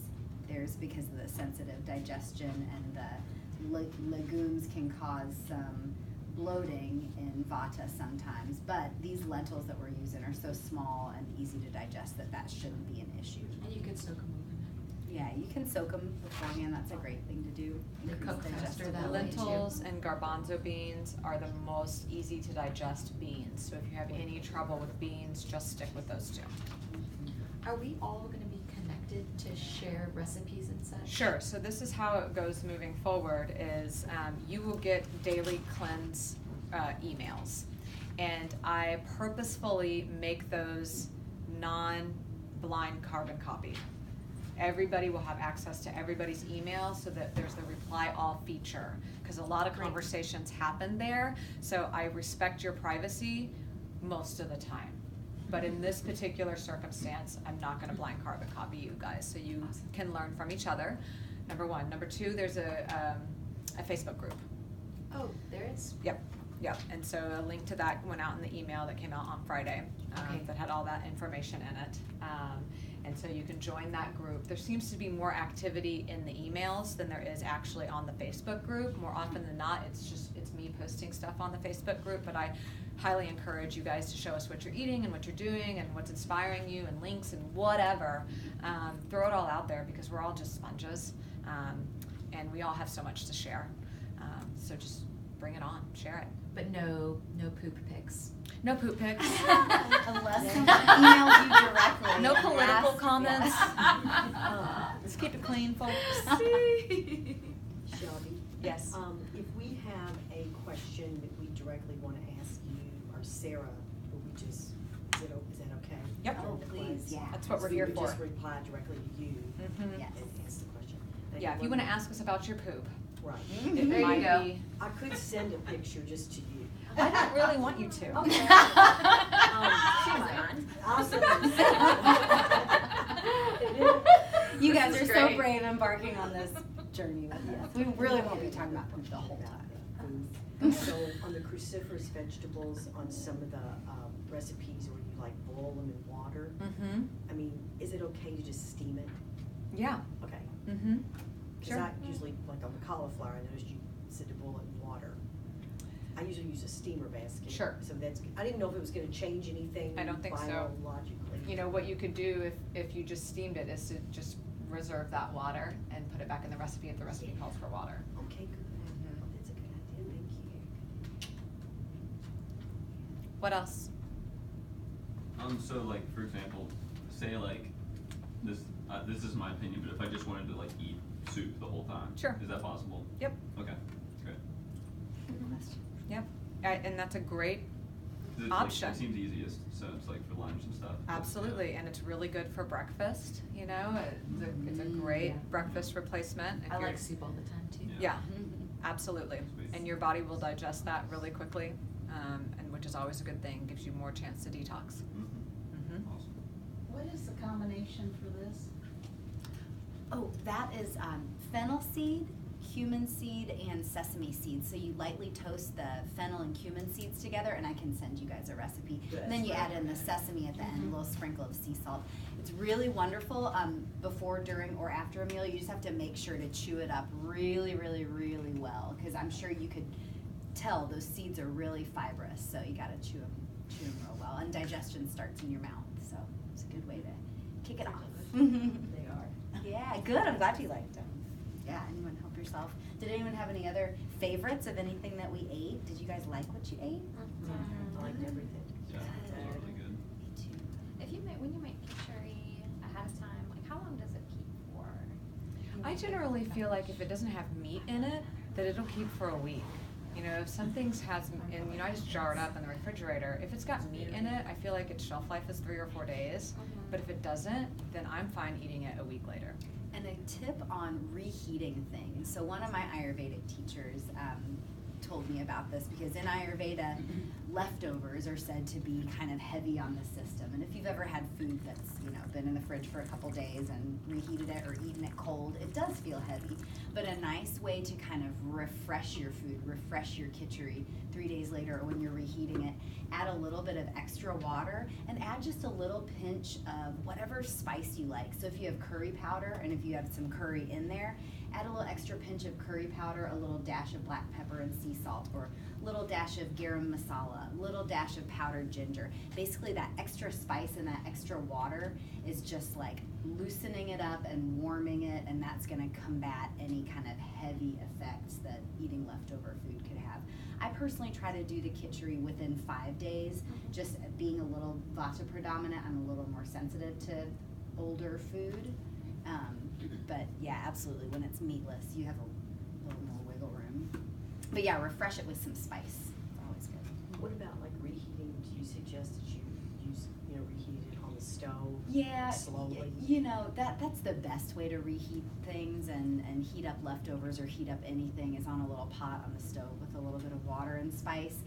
There's because of the sensitive digestion and the legumes can cause some bloating in vata sometimes, but these lentils that we're using are so small and easy to digest that shouldn't be an issue. And you could soak them overnight. Yeah, you can soak them beforehand, that's a great thing to do. They Increase cook faster digestibility. that way, too. Lentils and garbanzo beans are the most easy to digest beans. So if you have any trouble with beans, just stick with those two. Are we all gonna be connected to share recipes and such? Sure, so this is how it goes moving forward is you will get daily cleanse emails. And I purposefully make those non-blind carbon copy. Everybody will have access to everybody's email so that there's the reply all feature. Because a lot of conversations happen there, so I respect your privacy most of the time. But in this particular circumstance, I'm not gonna blind carbon copy you guys, so you can learn from each other, number one. Number two, there's a Facebook group. Oh, there is? Yep, and so a link to that went out in the email that came out on Friday, Okay. that had all that information in it. And so you can join that group. There seems to be more activity in the emails than there is actually on the Facebook group. More often than not, it's me posting stuff on the Facebook group, but I highly encourage you guys to show us what you're eating and what you're doing and what's inspiring you and links and whatever. Throw it all out there because we're all just sponges, and we all have so much to share. So just bring it on, share it. But no poop pics. No poop pics. Unless someone emails you directly. No and political asks- comments. yeah. Let's keep it clean, folks. Shelby? Yes. If we have a question that we directly wanna ask you or Sarah, will we just, is that okay? Yep. Oh, please, yeah. That's what we're So here we would for. just reply directly to you Mhm. Yes. and ask the question. Thank Yeah, if you wanna ask us about your poop, Right. it There you might go. be. I could send a picture just to you. I don't really want you to. Okay. I'll send it. You guys This are is so great. brave embarking on this journey with us. We really won't be talking about poop the whole time. So on the cruciferous vegetables, on some of the recipes where you like boil them in water, Mm-hmm. I mean, is it okay to just steam it? Yeah. Okay. Mm-hmm. Because Sure. I usually, like on the cauliflower, I noticed you said to boil it in water. I usually use a steamer basket. Sure. So that's, I didn't know if it was gonna change anything I don't think so. biologically. You know, what you could do if you just steamed it is to just reserve that water and put it back in the recipe if the recipe calls for water. Okay, good. Mhm. Oh, that's a good idea, thank you. What else? So like, for example, say like, this is my opinion, but if I just wanted to like eat soup the whole time. Sure. Is that possible? Yep. Okay, great. Yep. And that's a great 'Cause it's option. Like, it seems easiest, so it's like for lunch and stuff. but, Absolutely, and it's really good for breakfast, you know, it's a great Yeah. breakfast replacement. If I you're- like soup all the time too. Yeah, absolutely, Sweet. and your body will digest that really quickly, and which is always a good thing, gives you more chance to detox. Mhm. Mhm. Awesome. What is the combination for this? Oh, that is fennel seed, cumin seed, and sesame seed. So you lightly toast the fennel and cumin seeds together, and I can send you guys a recipe. And then you add in the sesame at the end, a little sprinkle of sea salt. It's really wonderful. Before, during, or after a meal, you just have to make sure to chew it up really, really, really well, because I'm sure you could tell those seeds are really fibrous. So you got to chew them real well, and digestion starts in your mouth. So it's a good way to kick it off. They are. Yeah, good. I'm glad you liked them. Yeah, anyone help yourself? Did anyone have any other favorites of anything that we ate? Did you guys like what you ate? I liked everything. Yeah, it's really good. Me too. When you make kichari ahead of time, like how long does it keep for? I generally feel like if it doesn't have meat in it, that it'll keep for a week. You know, if something's has, and you know, I just jar it up in the refrigerator. If it's got meat in it, I feel like its shelf life is 3 or 4 days. But if it doesn't, then I'm fine eating it a week later. And a tip on reheating things. So one of my Ayurvedic teachers told me about this, because in Ayurveda, leftovers are said to be kind of heavy on the system. And if you've ever had food that's, you know, been in the fridge for a couple days and reheated it or eaten it cold, it does feel heavy. But a nice way to kind of refresh your food, refresh your khichdi 3 days later, or when you're reheating it, add a little bit of extra water and add just a little pinch of whatever spice you like. So if you have curry powder, and if you have some curry in there, add a little extra pinch of curry powder, a little dash of black pepper and sea salt, or a little dash of garam masala, a little dash of powdered ginger. Basically that extra spice and that extra water is just like loosening it up and warming it, and that's gonna combat any kind of heavy effects that eating leftover food could have. I personally try to do the khichdi within 5 days, just being a little vata predominant, I'm a little more sensitive to older food. But yeah, absolutely, when it's meatless, you have a little more wiggle room. But yeah, refresh it with some spice. It's always good. What about like reheating? Do you suggest that you use, you know, reheat it on the stove? Yeah, Slowly? you know, that's the best way to reheat things and heat up leftovers or heat up anything is on a little pot on the stove with a little bit of water and spice.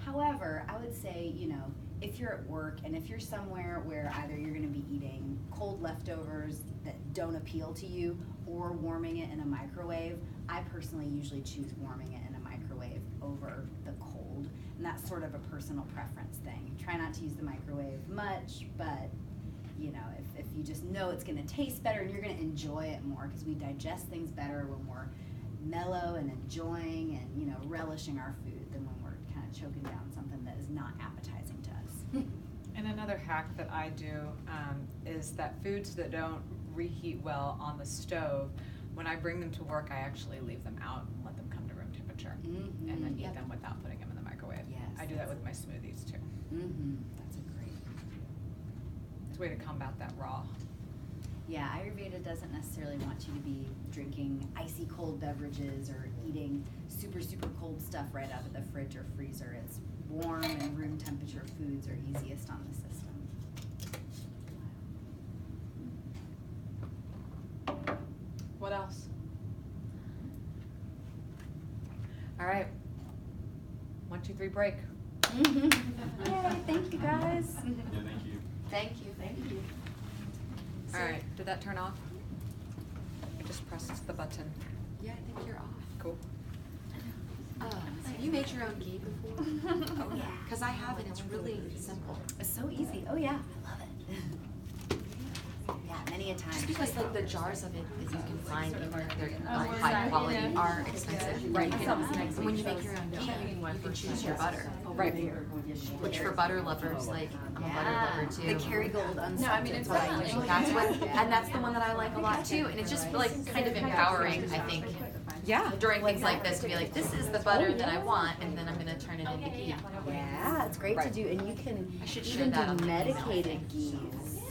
However, I would say, you know, if you're at work and if you're somewhere where either you're gonna be eating cold leftovers that don't appeal to you or warming it in a microwave, I personally usually choose warming it in a microwave over the cold. And that's sort of a personal preference thing. Try not to use the microwave much, but you know, if you just know it's gonna taste better and you're gonna enjoy it more, because we digest things better when we're mellow and enjoying and, you know, relishing our food than when we're kind of choking down something that is not appetizing to us. And another hack that I do is that foods that don't reheat well on the stove, when I bring them to work, I actually leave them out and let them come to room temperature, and then eat Yep. them without putting them in the microwave. Yes, I do that that's- with my smoothies too. That's a great. It's a way to combat that raw. Yeah, Ayurveda doesn't necessarily want you to be drinking icy cold beverages or eating super, super cold stuff right out of the fridge or freezer. It's warm and room temperature foods are easiest on the system. What else? All right. 1, 2, 3, break. Yay, thank you guys. Yeah, thank you. Thank you. Thank you. All right, did that turn off? I just pressed the button. Yeah, I think you're off. Cool. Have you made your own ghee before? Oh, yeah. Because I have, and it's really simple. It's so easy. Oh, yeah. I love it. Yeah, many a time. Just because like the jars of it that you can find, even if they're Oh, not where's high that? quality, Yeah. are expensive. Right. And when you make your own ghee, you can choose your butter. Right. Which for butter lovers, like I'm a butter lover too. The Kerrygold unsalted. No, I mean, it's butter. definitely- That's what, and that's the one that I like a lot too. And it's just like kind of empowering, I think, Yeah. during things like this to be like, this is the butter that I want, and then I'm gonna turn it into ghee. Yeah, it's great to Right. do, and you can I should share even that on do the medicated ghees.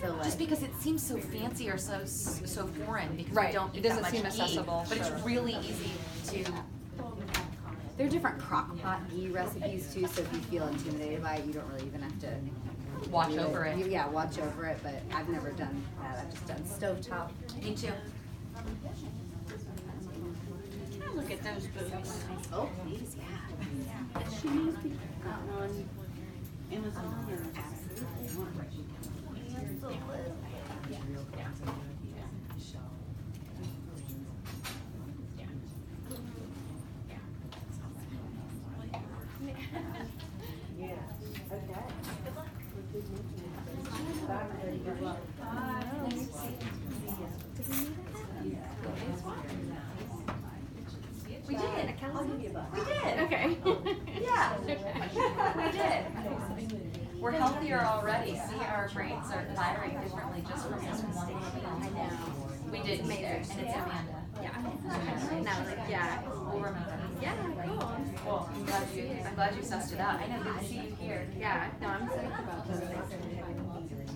So like, Just because it seems so fancy or so foreign because Right. we don't It eat that doesn't much seem ghee, accessible, but it's sure. really easy to There are different crock pot ghee recipes too, so if you feel intimidated by it, you don't really even have to Watch do over it. Yeah, watch over it, but I've never done that. I've just done stovetop. Me too. Look at those boots. Oh, please, yeah. She must be on Amazon or Yeah, okay. Good luck. We did. I'll give you a buck. We did. Okay. Yeah. We did. We're healthier already. See, our brains are firing differently just from this one meal. I know. We did meet her, and it's Amanda. Yeah. We'll remember. Yeah, cool. Well, I'm glad you sussed it out. I know, good to see you here. Yeah, no, I'm psyched about this.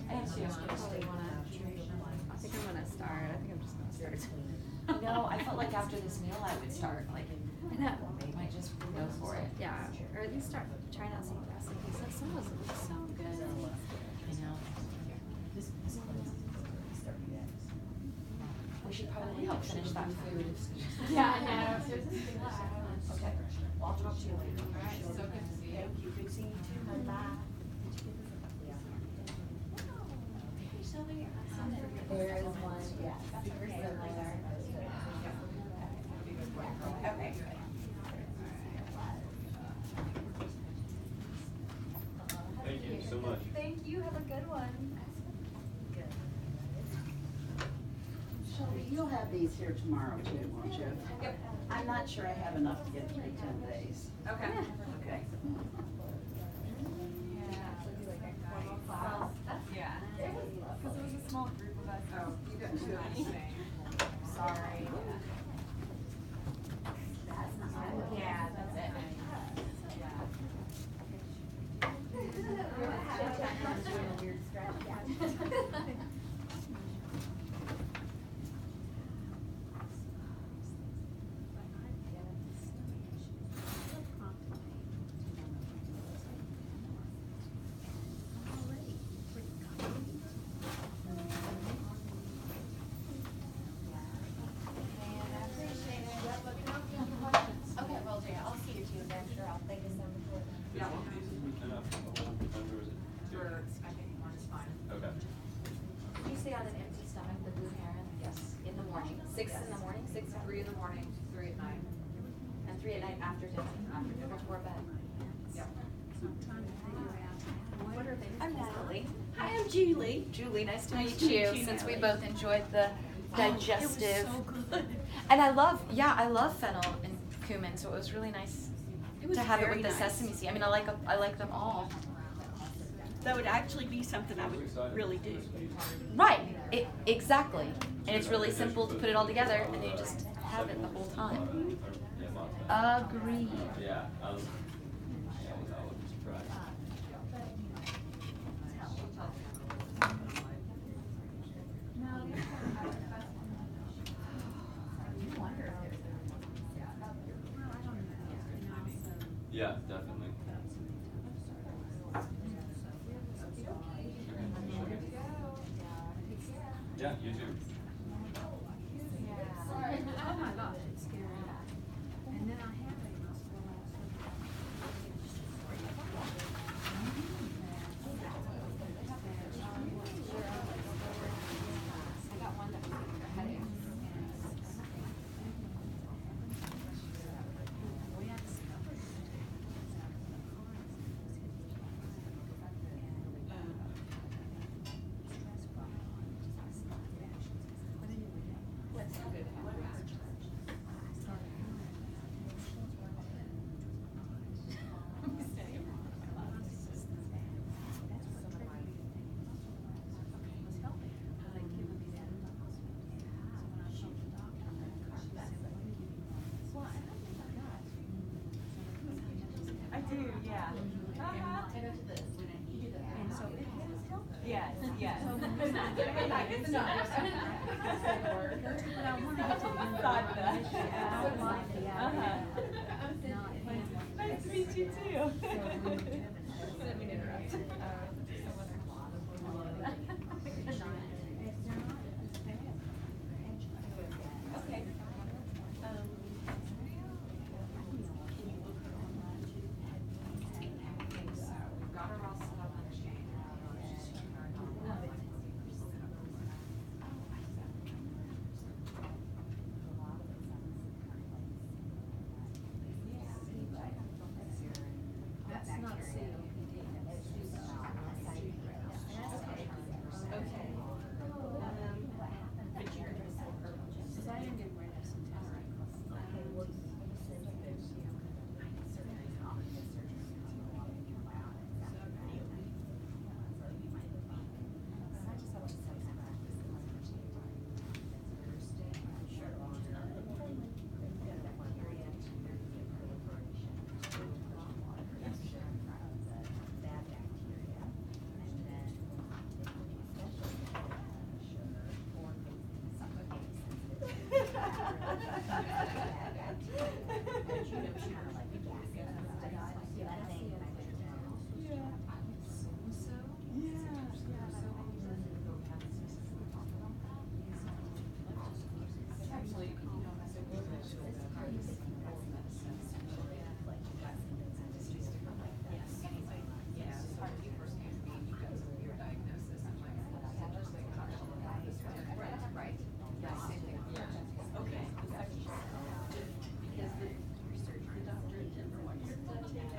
I am too. I think I'm gonna start. I think I'm just gonna start. No, I felt like after this meal I would start, like, I know. I might just go for it. Yeah, or at least start trying out some recipes. Like some of them look so good. I know. We should probably help finish that food. Yeah, I know. Okay. Well, I'll talk to you later. Alright, so good to see you. Thank you, good seeing you too. Bye. There is one, yes. Okay. Thank you so much. Thank you, have a good one. Shelby, you'll have these here tomorrow too, won't you? Yep. I'm not sure I have enough to get through 10 days. Okay. Okay. Yeah. Because it was a small group of us. Oh, you got two of the same. Sorry. Yeah, that's it. Okay, well, Jay, I'll see you too, I'm sure I'll think of some before then. Is one of these enough for the whole time, or is it two? I think one's fine. Okay. You stay on an empty stomach, the Blue Heron? Yes. In the morning, 6 in the morning, 6, 3 in the morning, 3 at night. and 3 at night after dinner, before bed. Yep. What are they? I'm Natalie. Hi, I'm Julie. Julie, nice to meet to meet you, you, since we Natalie. both enjoyed the digestive. It was so good. And I love fennel and cumin, so it was really nice It was to have it very with the nice. sesame seed. I mean, I like them all. That would actually be something I would really do. Right, exactly. And it's really simple to put it all together, and you just have it the whole time. Agreed. Yeah, I was surprised. Yeah, definitely. Yeah, you too. Oh my gosh, it's scary. And then I have I got one that was like a headache. I do, yeah. Yes, yes. It's not. Thought that. Uh-huh. Didn't mean to interrupt. Okay. We've got her all set up on the chain. That's not COPD. Okay. Cause I am getting ready to have some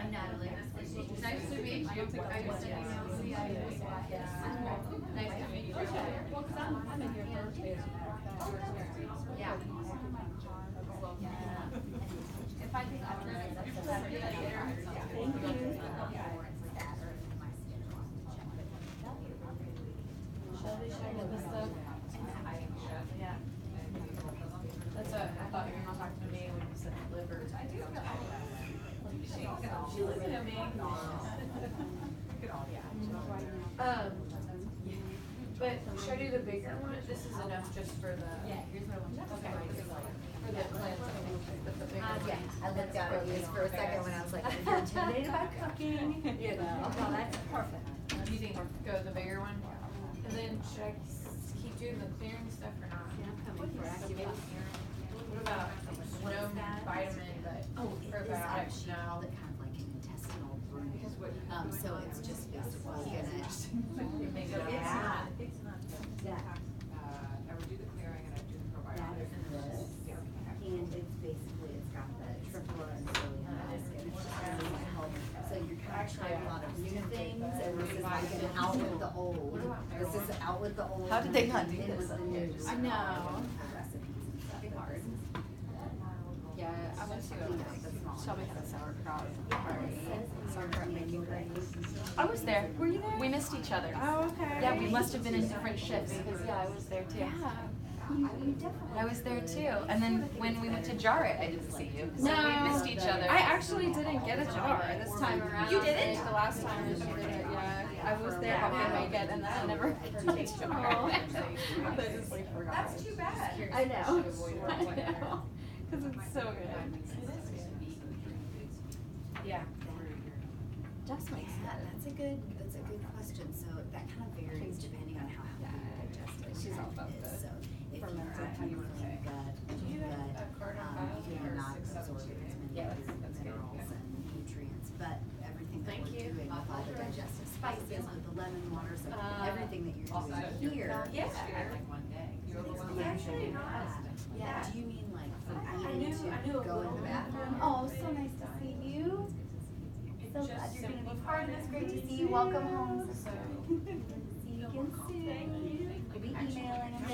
I'm Natalie. Nice to meet you. I just sent emails to you. Nice to meet you. Well, cause I'm in here Thursdays. Yeah. If I just, I'm Shelby shared the stuff. Yeah. That's what I thought you were gonna talk to me when you said liver. I do. She looking at me. But should I do the bigger one? This is enough just for the. Yeah, here's what I want you to. Okay. For the cleanse, but the bigger one. Yeah, I looked out at you for a second when I was like, if you're intimidated by cooking, you know, no, that's perfect. Do you think go the bigger one? And then should I keep doing the clearing stuff or not? What about no vitamin, but probiotics now? Kind of like an intestinal bruise. So it's just basically gonna. Make it It's not. Yeah. I would do the clearing and I do the That probiotics. is this, and it's basically, it's got the triple and really nice, and it's just really gonna help. So you're kind of trying a lot of new things, and this is like an out with the old. This is out with the old. How did they not do in this? with the new. I know. Recipes and stuff. Be hard. Yeah, I went to Shelby had a sauerkraut party. Sauerkraut making party. I was there. Were you there? We missed each other. Oh, okay. Yeah, we must have been in different shifts because I was there too. You definitely. I was there too. And then when we went to Jarrett, I didn't see you. So No. we missed each other. I actually didn't get a jar this time around. You didn't? Like, the last time she did it, yeah. I was there helping make it and then I never got a jar. I just like forgot. That's too bad. I know. I know. Cause it's so good. Yeah. That's a good question, so that kind of varies depending on how digested She's all about it the is, so if you're fermented clean gut. gut, you're not absorbing as many minerals and nutrients, but everything that Thank we're you. doing with all the digestive spices, with the lemon water, so Uh, everything that you're doing here. Yeah. Like one day. You're the one Yeah. that. Yeah, do you mean like from eating to go in the bathroom? Oh, so nice to see you. So glad you're gonna be part of this, great to see you, welcome home. See you again soon. We'll be emailing and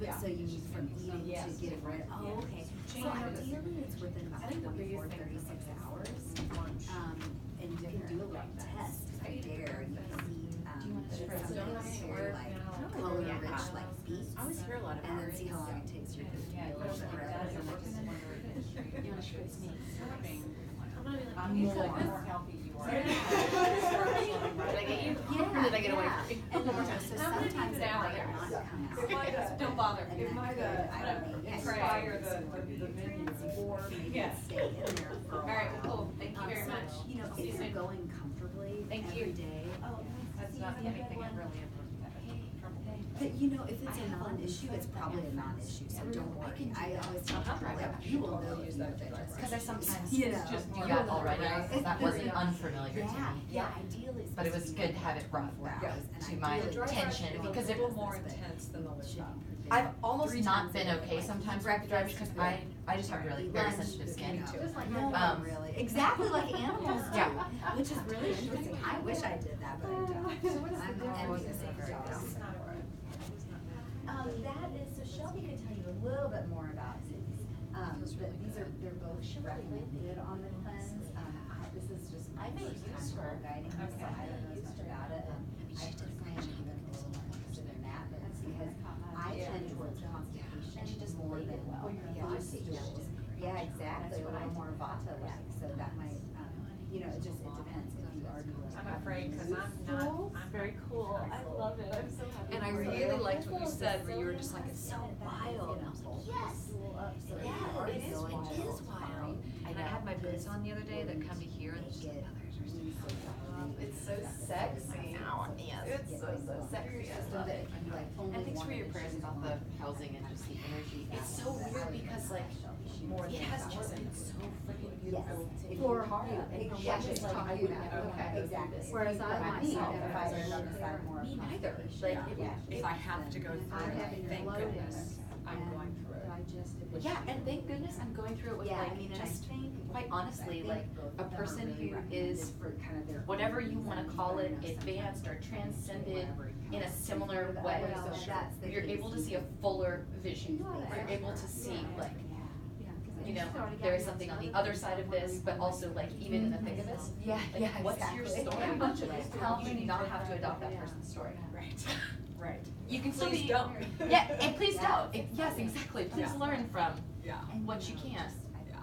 but so you mean from eating to getting rid, oh, okay. So ideally, it's within about 24, 36 hours. And you can do a little test right there, you can see, something very like color-rich, like beets. I always hear a lot about And then see how long it takes your food to be a little bit red. You want to shoot me? I'm The more. more healthy you are. Did I get you? Yeah, Or did I get away yeah. from you? And so sometimes it might not come out. Don't bother. And then I would expire the menu. or maybe it stay in there for a while. Alright, cool. So, much. You know, See you if you're soon. going comfortably Thank every you. day. Oh, That's see not you, anything good I've one. really ever had trouble with. But you know, if it's a non-issue, it's probably a non-issue, so don't worry. I always tell people, like, you will know if you have it. Cause I sometimes You know, just do you'll that know, already, right? that wasn't unfamiliar to Yeah, me. yeah, ideally it's But it supposed was to be good to have it brought 24 back hours, and to my ideally it's attention, supposed to be because It's a it little business, more but intense than the it liver should shot. be prevented. I've almost 3 not times been a day, okay like sometimes with the drivers, cause I just have really very lunch, sensitive skin. you know. Just like No, Um, really, exactly like animals do, Yeah. which is really interesting. I wish I did that, but I don't. So what's the I'm difference? envious of your job. It's not a- That is, so Shelby can tell you a little bit more about these. But these are, they're both recommended on the cleanse. This is just my first time guiding this, so I don't know as much about it. I personally am even a little more interested in that, but it's because I tend towards constipation more than yeah, exactly, a little more vata-like, so that might, you know, it just, it depends if you already like. I'm afraid, cause I'm Very cool. I love it. I'm so happy. and I really liked what you said, where you were just like, it's so wild. And I was like, Yes. yeah, it is wild. I And I know. had my boots on the other day that come to here and just like, oh, there's It's so sexy. Yes. It's so sexy. I love it. And thanks for your prayers about the housing and just the energy. It's so weird because like, it has just been so freaking beautiful to be For part of. And you. yeah, just like, I would never want to go through Exactly. this. Whereas I myself, if I Me noticed more neither. constipation. Like, if I have to go through it, thank goodness I'm going through it. Yeah, and thank goodness I'm going through it with Yeah, like, I mean, and I just think, quite honestly, I like think both a of them are person really who recommended is for kind of their whatever you own wanna reasons. call I it, know sometimes advanced or people transcended whatever in a similar But way. well, that's the You're case. able to see a fuller vision. You're able to see like, you know, there is something on the other side of this, but also like even in the thick of this. Yeah, Like, yeah, what's your exactly. story? Right. How do you not have to adopt that person's story? Right, right. You can still Please be. don't. Yeah, and please don't. Yes, exactly. Please Yeah. learn from Yeah. what you can. Yeah.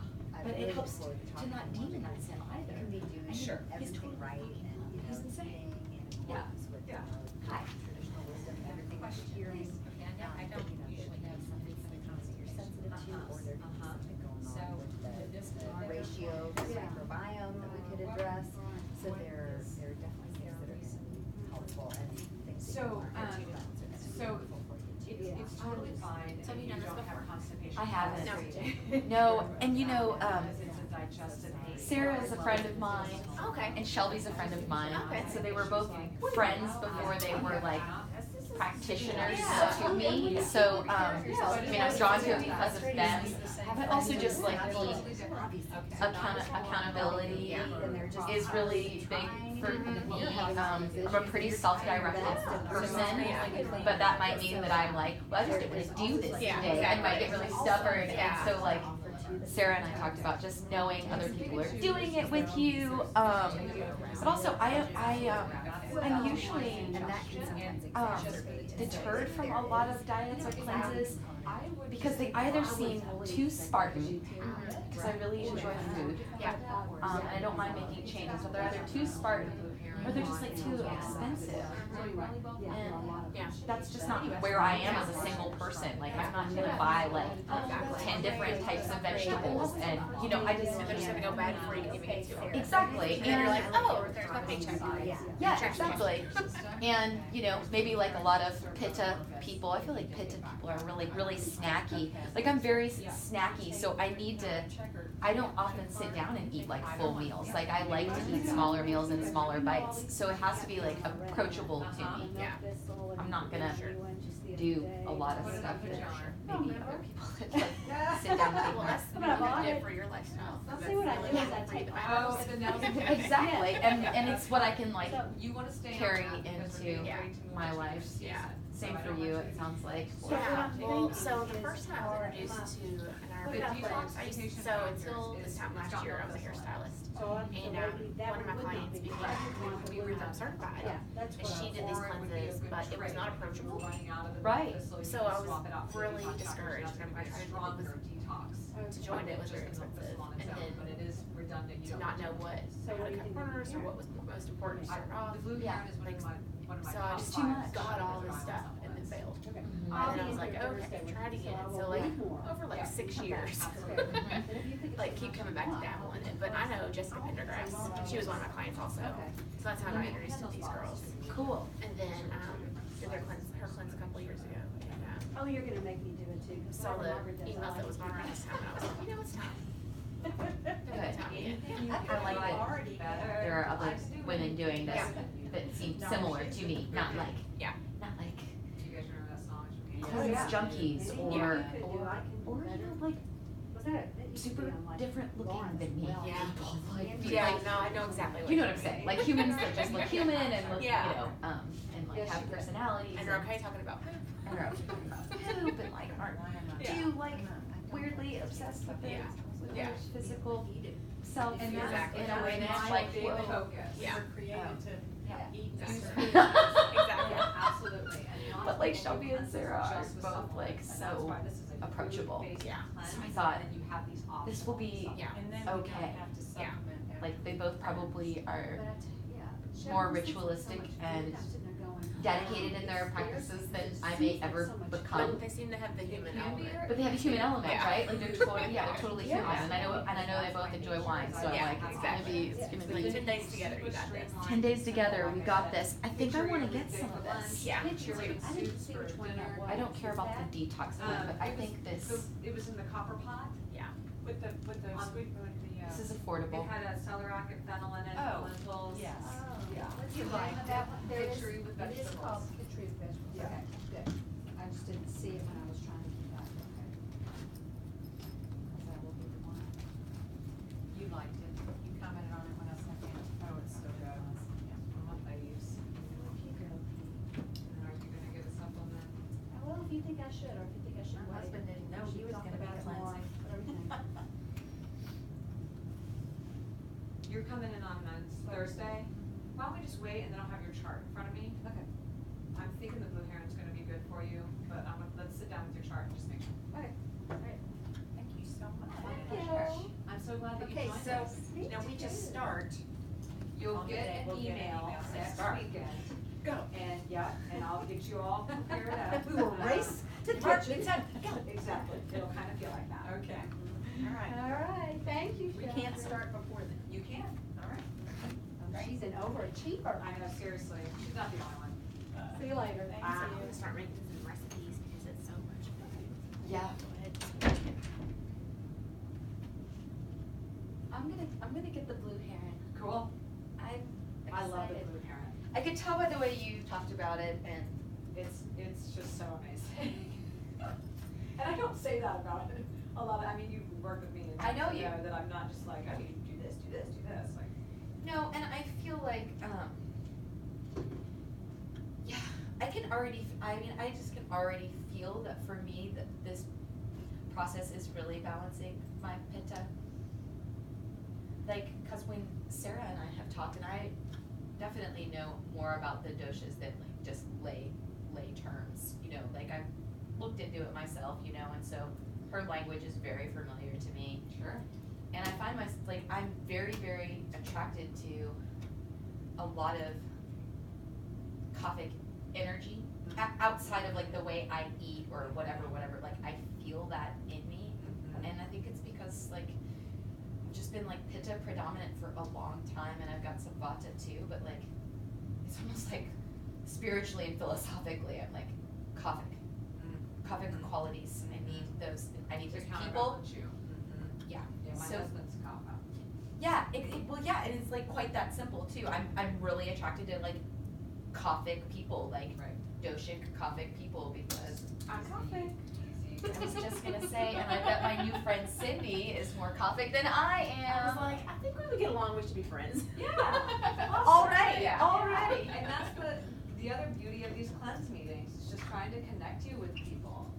But it helps to not demonize him either. Can be doing Sure. He's everything totally right fine. and, you know, He's insane. saying and Yeah. works with, Yeah. Hi. traditional wisdom, everything that you're hearing. Yeah, I don't usually have something Something that you're sensitive to, or there could be something going So, on with this the one- ratio, the microbiome that we could address. So there are definitely things that are gonna be helpful and things that So, you aren't into that are gonna be so helpful for you too. It's totally fine So have if you you done this don't have before? constipation. I haven't. No. No, and you know, Because it's a digestive aid. Sarah is a friend of mine, Okay. and Shelby's a friend of mine. Okay. So they were both friends before they were like practitioners Yeah. to me. So, I mean, I was drawn to it because of them, but also just like the accountability is really big for me. I'm a pretty self-directed person, but that might mean that I'm like, well, I just don't want to do this Yeah, today, and might get exactly. really stubborn. Yeah. And so like, Sarah and I talked about just knowing other people are doing it with you. But also I'm usually And that can sometimes um, exacerbate. deterred from a lot of diets or cleanses because they either seem too Spartan, because I really enjoy food, Yeah. and I don't mind making changes, or they're either too Spartan or they're just like too expensive. And Yeah. that's just not where I am as a single person. Like I'm not gonna buy like 10 different types of vegetables, and you know I just They're just gonna go bad before you can even get to it. exactly. And then you're like, oh, there's my paycheck. Yeah, exactly. And, you know, maybe like a lot of Pitta people, I feel like Pitta people are really snacky. Like I'm very snacky, so I don't often sit down and eat like full meals. Like I like to eat smaller meals and smaller bites. So it has to be like approachable to me. Yeah. I'm not gonna do a lot of stuff that maybe other people that like sit down and take Well, my that's good for your lifestyle. I'll see what I do is I take Oh, so now. Exactly, and it's what I can like You wanna stay on carry that because into we're getting too my much life. juice. Yeah. Same for you, it sounds like. Yeah, well, so the first time I was introduced to an The Ayurvedic detox I used, meditation so for until years this is time last John year, I was a Milton's hairstylist. Oh, And one of my clients became Be Rhythm certified. And she did these cleanses, but it was not approachable. Right. So I was really discouraged, and I tried to join it, was very expensive. And then to not know how to cut corners or what was most important to start off. Yeah. So I just Too much. got all this stuff, and and it failed. Okay. Mhm. And then I was like, okay, try it again. So like over like 6 years, like keep coming back to dabble in it. But I know Jessica Pendergrass. She was one of my clients also. So that's how I got introduced to these girls. Cool. And then did her cleanse a couple years ago. And Oh, you're gonna make me do it too. 'Cause saw the Margaret does emails all that was going around this time, and I was like, you know, it's time. Good. Time again. I like that there are other women doing this that seem similar to me, not like, Yeah. not like Do you guys remember that song? cleanse junkies or, I or, you know, like Was that used to be super on, like, different looking Lawrence than me Welk. Yeah. people, like, Yeah, like, no, I know exactly what you know what I'm saying, like humans that just look human and look, you Yeah. know, and like have personalities. And you're okay talking about poop. And are talking about poop and like aren't too like weirdly obsessed with their, with Yeah. their physical self And in exactly. a way that's My like, big whoa. focus. Yeah. We're created to Yeah. eat Exactly. this. Exactly. Absolutely. And not But like only Shelby and cleanses Sarah are just with both supplements, like and that's so why this is a approachable. food-based Yeah. cleanse, So I thought and then you have these this will be options. Yeah. And then we okay. don't have to Yeah. supplement Like they both probably are But I t- yeah. more Shelby sits ritualistic so much food, and I'm sitting there going, dedicated in their practices than I may ever become. But they seem to have the human element. But they have a human element, Yeah. right? Like they're totally, yeah, they're totally human, Yeah. and I know they both enjoy wine, so I'm Yeah, like, it's exactly. gonna Like be 10 days together, you got this. 10 days together, we got this. I think I wanna get some of this. Yeah. I didn't see which one that was. I don't care about the Is detox one, but I think this, It was in the copper pot Yeah. with the sweet, this is it affordable. had a celery and fennel in it, Oh. lentils. Yes. Yeah. What's You the like name of it? that one? There is, Kitchery with it is vegetables. called Kitchery with vegetables, Yeah. okay, good. I just didn't see it when I was trying to keep up, okay. Cause that will be the one. You liked it. You commented on it when I sent it. Oh, it's so good. One of my faves. Okie dokie. And are you gonna get a supplement? Well, if you think I should, or if you think I should My wait. husband didn't know he was Talk gonna be about it more, cleansing. everything. You're coming in on Thursday. Why don't we just wait and then I'll have your chart in front of me? Okay. I'm thinking the blue heron's gonna be good for you, but let's sit down with your chart and just make sure. Okay, great. Thank you so much. Thank you. I'm so glad that you Okay, joined so, us. now we just start. You'll I'll get an we'll get email next Start. weekend. Go. And, yeah, and I'll get you all prepared up. We will race to the Mark, kitchen. it's up. Exactly, it'll kind of feel like that. Okay. All right. All right, thank you, We can't Shelby. start before then. You can, all right. She's an overachiever. I know, seriously, she's not the only one. See you later. I'm gonna start making some recipes because it's so much fun. Yeah. I'm gonna get the blue heron. Cool. I'm I love the excited. blue heron. I could tell by the way you talked about it and It's just so amazing. And I don't say that about it a lot. I mean, you've worked with me and I know you. that I'm not just like, oh, you do this, do this, do this. Like, no, and I feel like, yeah, I can already, I just can already feel that for me, that this process is really balancing my pitta. Like, cause when Sarah and I have talked, and I definitely know more about the doshas than like just lay terms, you know, like I've looked into it myself, you know, and so her language is very familiar to me. sure. And I find myself, like, I'm very, very attracted to a lot of Kaphic energy outside of like the way I eat or whatever, like I feel that in me. And I think it's because like I've just been like pitta predominant for a long time and I've got some vata too, but like it's almost like spiritually and philosophically I'm like Kaphic qualities. I need those people. You. Yeah. Yeah, my So- husband's Kappa. Yeah, well, yeah, and it's like quite that simple too. I'm really attracted to like Kaphic people, like Right. doshic Kaphic people because I'm Kappa. I was just gonna say, and I bet my new friend Cindy is more Kaphic than I I was am. like, I think we would get along. We should be friends. Yeah. Already, Yeah. already. And that's the other beauty of these cleanse meetings, is just trying to connect you with people.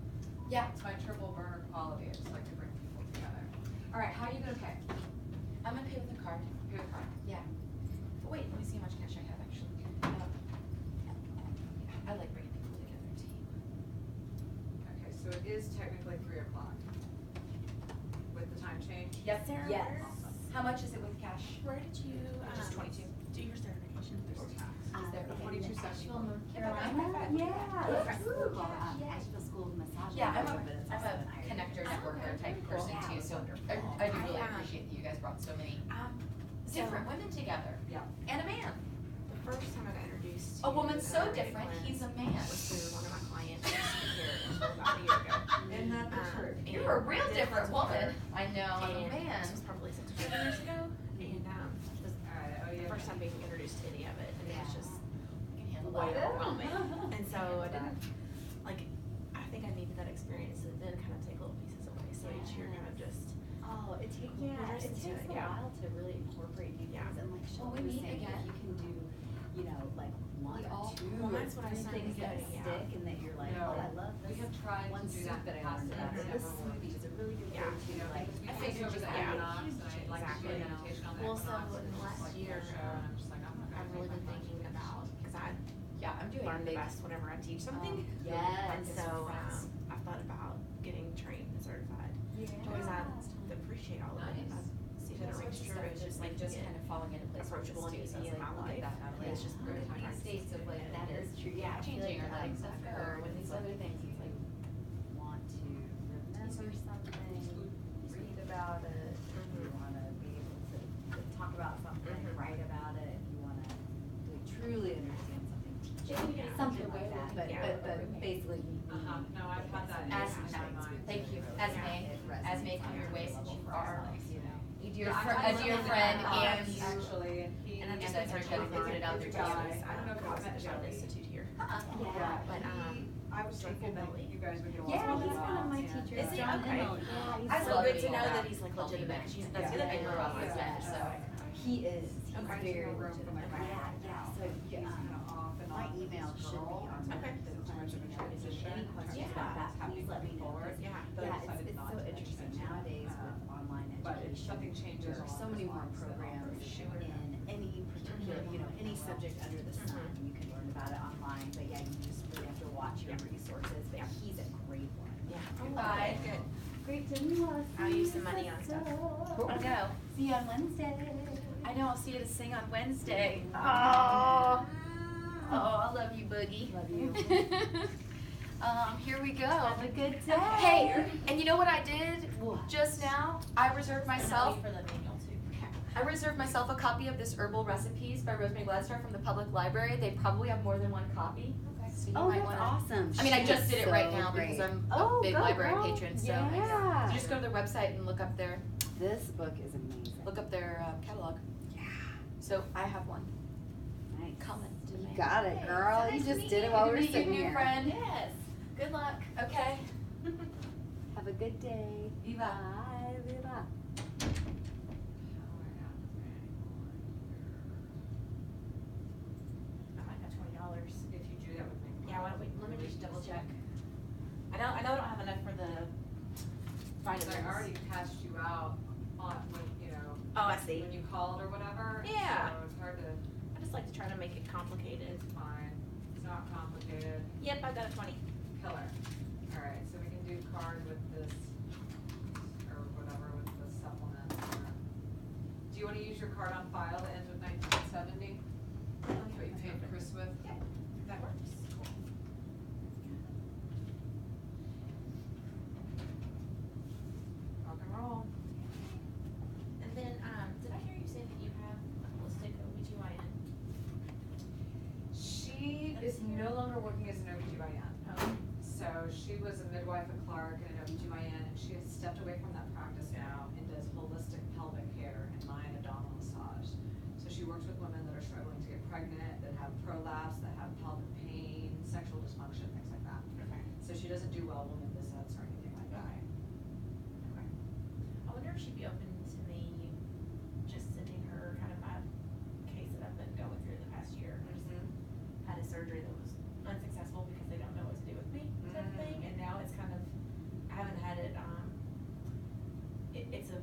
Yeah. It's my triple burner quality, I just like to bring people together. All right, how are you gonna pay? I'm gonna pay with a card. Pay with card. Yeah. But wait, let me see how much cash I have actually. I like bringing people together too. Okay, so it is technically 3 o'clock with the time change. Yep. Yes. Awesome. How much is it with cash? Where did you, Just 22. do your certification? Is there Okay, Asheville, North Carolina? Carolina, yeah. Okay. School called, Asheville School of Massage. Yeah, I'm but it's a also an Irish connector, massage. networker type person Yeah, too, so wonderful. I do really I, appreciate that you guys brought so many So, different women together. Yeah. And a man. the first time I got introduced to A woman so Ray different, Cleanse he's a man. was through one of my clients who used to be here until about a year ago. Isn't that the truth? And You're a real I did different friends with her, woman. I know, I'm a and man. This was probably 6 or 7 years ago, and was Alright, oh the yeah. first time being introduced to any of it, and it was just You can handle way that. overwhelming. And so I didn't, like, I think I needed that experience to then kind of take little pieces away, so each year kind of just, Oh, it takes, Yeah, it listen to takes it, a yeah. while to really incorporate new Yeah. things and like Well, Shelby we was meet saying, again. if you can do, you know, like one We or all- two Well, or that's what I three started things that doing, yeah. stick and that you're like, No. oh, I love We this have tried one to do soup that that I past learned and about, it's or this never worked. smoothie is a really good Yeah. way to like. We I think figured over the that. Equinox, and I like to Exactly. do an invitation on the Well, so Equinox, in and the just last like year, the show, and I'm just like, I'm not gonna I've really take been my thinking lunch. about, because I Yeah, I'm doing learn the big. best whenever I teach something. Yes. And so, I've thought about getting trained and certified. Because I appreciate all of it. Nice. I see that it rings true, it's just like just kind of falling into place. with approachable and this too, so easy it's in like, my look at life. that, Natalie. It's just Yeah. really these states of like, that is true, yeah, I feel changing, or like, like stuff Zephyr, or with these other things, it's like, Want to remember something, read about it, if you Mhm. wanna be able to talk about something, Mhm. write about it, if you wanna really truly understand something, teach it, Yeah. something like that, but, Yeah. but basically you need. No, I've had that in As, my mind. thank you, as May come your way since you are, You know. a dear Yeah, friend, I a dear love friend, that. and you. Actually, and he. And I'm just And then energetically put it out there too. Guy. I don't know if I was at the Shadow Institute here. Yeah. But, I was thinking that you guys would get along Yeah, really he's one of well, my and- teachers. Is he? John Okay. Emmel. Yeah, he's I It's so love good it. to know Yeah. that he's like legitimate, because that's the other I thing grew we're up all with that, so. He is, he's Okay. very Room for my legitimate. grandma. Yeah, so, He's kind of off and my on with email this should be girl. on Okay. the Too much of a transition. Any questions Yeah. about that, Happy please let me know. forward. Yeah. But I Yeah, decided it's not so to interesting mention it. nowadays with online But if education. something changes There are so along many those more lines, then I'll programs probably share it. in any particular, you know, any subject under the sun. Mhm. You can learn about it online, but yeah, you just really have to watch your resources, but he's a great one. Yeah. Bye. Good. Great to meet you. I'll use some money on stuff. Wanna go? See you on Wednesday. I know, I'll see you to sing on Wednesday. Oh, I love you, Boogie. Love you. Here we go. Have a good day. Hey, and you know what I did What? just now? I reserved myself, For the manual too. I reserved myself a copy of this Herbal Recipes by Rosemary Gladstar from the public library. They probably have more than one copy. Okay. So you Oh, might that's wanna. awesome. I mean, I She's just did it right so now great. because I'm Oh, a big go, library girl. patron, so. Yeah. You just go to their website and look up their This book is amazing. catalog. Yeah. So I have one. Nice. Coming to You me. got it, girl. So nice You to just meet did you. it while we Good were to meet you, sitting new here. friend. Yes. Good luck. Okay. Have a good day. Viva. Bye, Viva. I might have $20. If you do that with me. Yeah, why don't we, let me just double check. I know I don't have enough for the vitamins. I already cashed you out on, when, you know, Oh, I see. when you called or whatever. Yeah. So it's hard to, I just like to try to make it complicated. it's fine, it's not complicated, Yep, I've got a 20. killer. Alright, so we can do card with this, or whatever, with the supplement. Do you wanna use your card on file that ends with 1970? What you paid Chris with? Yeah, that works. Cool. Rock and roll. And then, did I hear you say that you have a holistic OBGYN? She is no longer working as an OBGYN. Oh. So she was a midwife at Clark and an OBGYN, and she has stepped away from that practice now and does holistic pelvic care and mind abdominal massage. So she works with women that are struggling to get pregnant, that have prolapse, that have pelvic pain, sexual dysfunction, things like that. Okay. So she doesn't do well women visits or anything like that. Okay. I wonder if she'd be open to me just sending her kind of my case that I've been going through the past year. I just had a surgery that was unsuccessful because they don't know what to do with me, type of thing, and now it's kind of, I haven't had it, it's a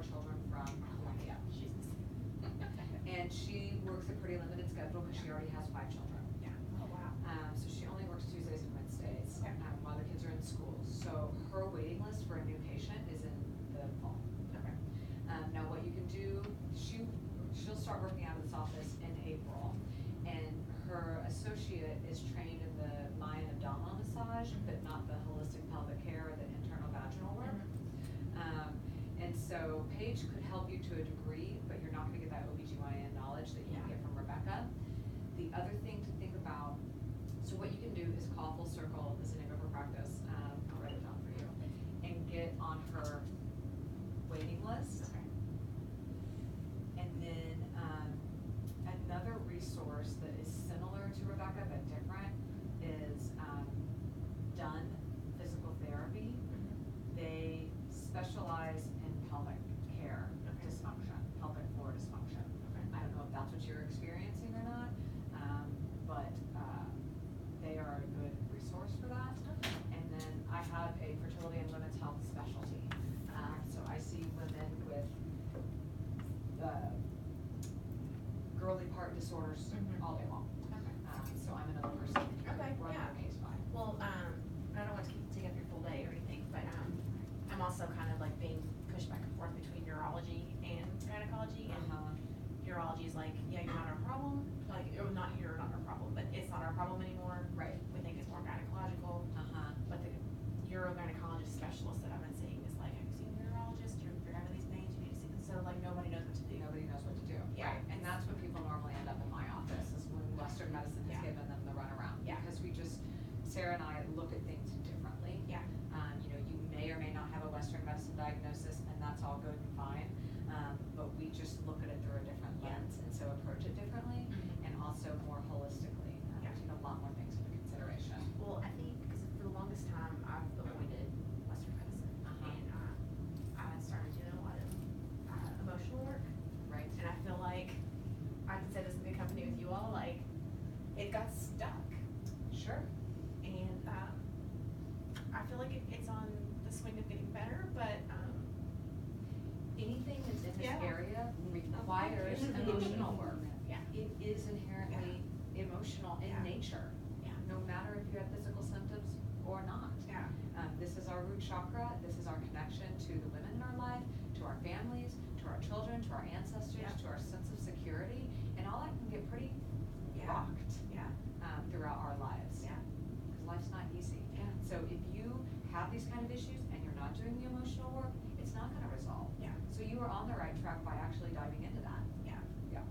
children from Columbia. And she works a pretty limited schedule because she already has 5 children. Oh, wow. So she only works Tuesdays and Wednesdays, while the kids are in school. So her waiting list for a new patient is in the fall. Okay. Now what you can do, she'll start working out of this office in April, and her associate is trained in the Mayan abdominal massage, but not the holistic pelvic care or the internal vaginal work. And so Paige could help you to a degree, but you're not gonna get that OBGYN knowledge that you can get from Rebecca. The other thing to think about, so what you can do is call Full Circle, is the name of her practice, I'll write it down for you, and get on her waiting list. Okay. And then, another resource that is similar to Rebecca but different is, Done Physical Therapy. They specialize in pelvic care dysfunction, pelvic floor dysfunction. I don't know if that's what you're experiencing or not, but, they are a good resource for that. And then I have a fertility and women's health specialty. So I see women with, girly part disorders all day long. So I'm another person who can Okay, run yeah. the case by. Well, I don't want to take up your full day or anything, but, I'm also kind of like being pushed back and forth between urology and gynecology, and urology is like, yeah, you're not our problem, like, or not, you're not our problem, but it's not our problem anymore. Right. We think it's more gynecological, but the urogynecologist specialist that I've been seeing is like, have you seen a urologist, you're having these pains, you need to see them, so like, nobody knows what to do. Nobody knows what to do. Yeah. Right. And that's when people normally end up in my office, is when Western medicine has Yeah. given them the runaround. Yeah. Because Sarah and I look at things differently. Yeah. You may or may not have a Western medicine diagnosis, and that's all good and fine. But we just look at it through a different Yeah. lens, and so approach it differently, and also more holistically. Yeah. Take a lot more things into consideration. Well, I think, because for the longest time, I've avoided Western medicine, and, I started doing a lot of, emotional work. Right. And I feel like, I can say this in good company with you all, like, it got stuck. Sure. And, I feel like it's on the swing of getting better, but, Anything that's in this Yeah. area requires emotional work. Yeah. It is inherently emotional in Yeah. nature. Yeah. No matter if you have physical symptoms or not. Yeah. This is our root chakra, this is our connection to the women in our life, to our families, to our children, to our ancestors, Yeah. to our sense of security, and all that can get pretty Yeah. rocked, Yeah. throughout our lives. Yeah. Because life's not easy. Yeah. So if you have these kind of issues and you're not doing the emotional work, it's not gonna resolve. Yeah. So you are on the right track by actually diving into that. Yeah. Yeah.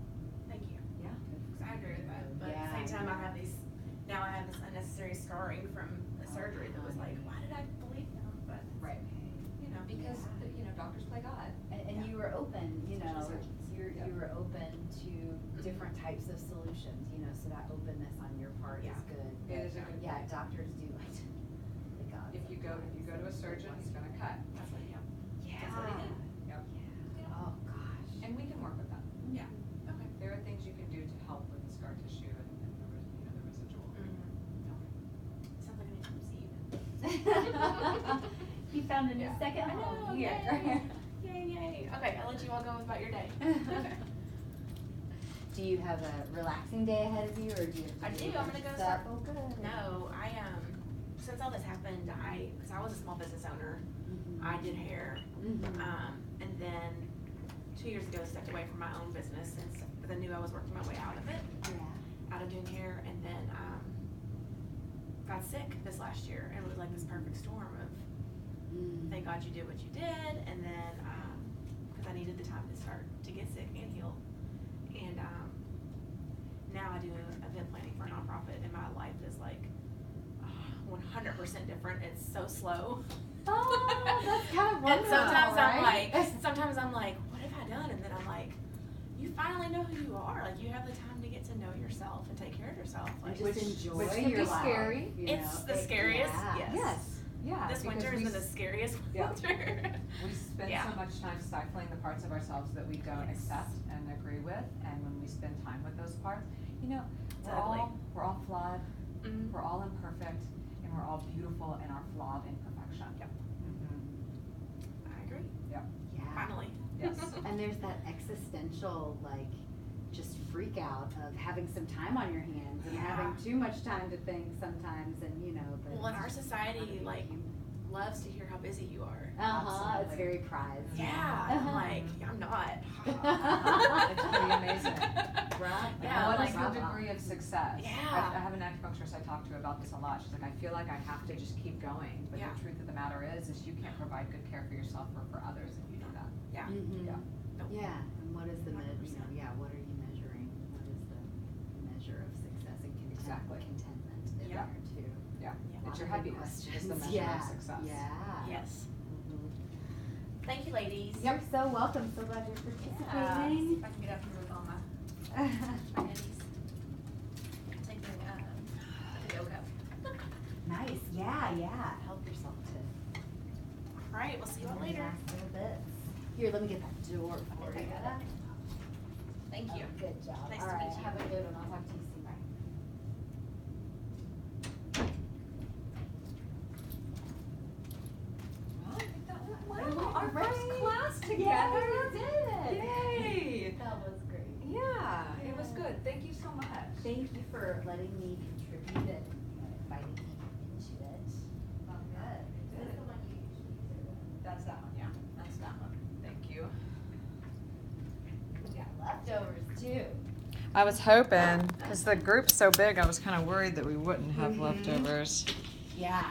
Thank you. Yeah. Because I agree with that, but Yeah. at the same time, now I have this unnecessary scarring from the surgery that was like, why did I believe them? But, Right. you know. Because, doctors play God. And you were open, Especially surgeons. you were open to different types of solutions, so that openness on your part is Yeah. good. It is a good Yeah, point. doctors do like to, the gods. If you go to a surgeon, he's gonna cut. That's what, yeah. Yeah. That's what I did. Yep. Oh, gosh. And we can work with that. Yeah. Okay. There are things you can do to help with the scar tissue and the residual. Sounds like I need to receive. You found a new Yeah. second I know, home yay. here. Yay. Okay, I'll let you all go about your day. Do you have a relaxing day ahead of you, or do you have to I do do, a I'm bunch gonna of go stuff? start- Oh, good. No, since all this happened, because I was a small business owner, Mhm. I did hair. Mhm. And then 2 years ago, stepped away from my own business since I knew I was working my way out of it, Yeah. out of doing hair, and then, got sick this last year, and it was like this perfect storm of, Mm. thank God you did what you did, and then, because I needed the time to start to get sick and heal. And, now I do event planning for a nonprofit, and my life is like 100% different. It's so slow. Oh, that's kind of And wonderful, sometimes I'm like, what have I done? And then I'm like, you finally know who you are. Like, you have the time to get to know yourself and take care of yourself. Like, And just enjoy which can your be life, scary. it's the scariest. Yeah. Yes. Yeah. This because winter has we been the scariest Yeah. winter. We spend Yeah. so much time stifling the parts of ourselves that we don't Yes. accept and agree with, and when we spend time with those parts, It's ugly. we're all flawed, Mhm. we're all imperfect, and we're all beautiful in our flawed imperfection. Yep. Mhm. I agree. Yeah. Finally. Yeah. there's that existential, like, just freak out of having some time on your hands and having too much time to think sometimes, and you know. Well, in our society, like, loves to hear how busy you are. It's very prized. Yeah, and I'm like, I'm not. It's pretty amazing. Right. Yeah, What like, is your degree of success? Yeah. I have an acupuncturist I talk to about this a lot. She's like, I feel like I have to just keep going, but Yeah. the truth of the matter is you can't provide good care for yourself or for others if you do that. Yeah. Mhm. Yeah. Nope. Yeah, and what is the, 100%. what are you measuring? What is the measure of success and Exactly. contentment in Yeah. there too? Yeah. Yeah. It's your Lot of big happiness is the questions. measure Yeah, of success. Yeah. Yes. Mhm. Thank you, ladies. You're so welcome, so glad you're See participating. if I can get up here with all my eddies. Taking, yoga. Nice, yeah, help yourself to. All right, we'll see you all later. Last little bits. Here, let me get that door for you. Thank you. Good job. Nice All to right, meet you. have a good one, I'll talk to you soon, bye. Well, I think that went well. All Our first right. class Yeah, together. we did. Yay! That was great. Yeah, it was good. Thank you so much. Thank you for letting me contribute and inviting me into it. Good. This is the one you usually do. That's that one, yeah. That's that one. Thank you. We got leftovers too. I was hoping, because the group's so big, I was kind of worried that we wouldn't have Mhm. leftovers. Yeah.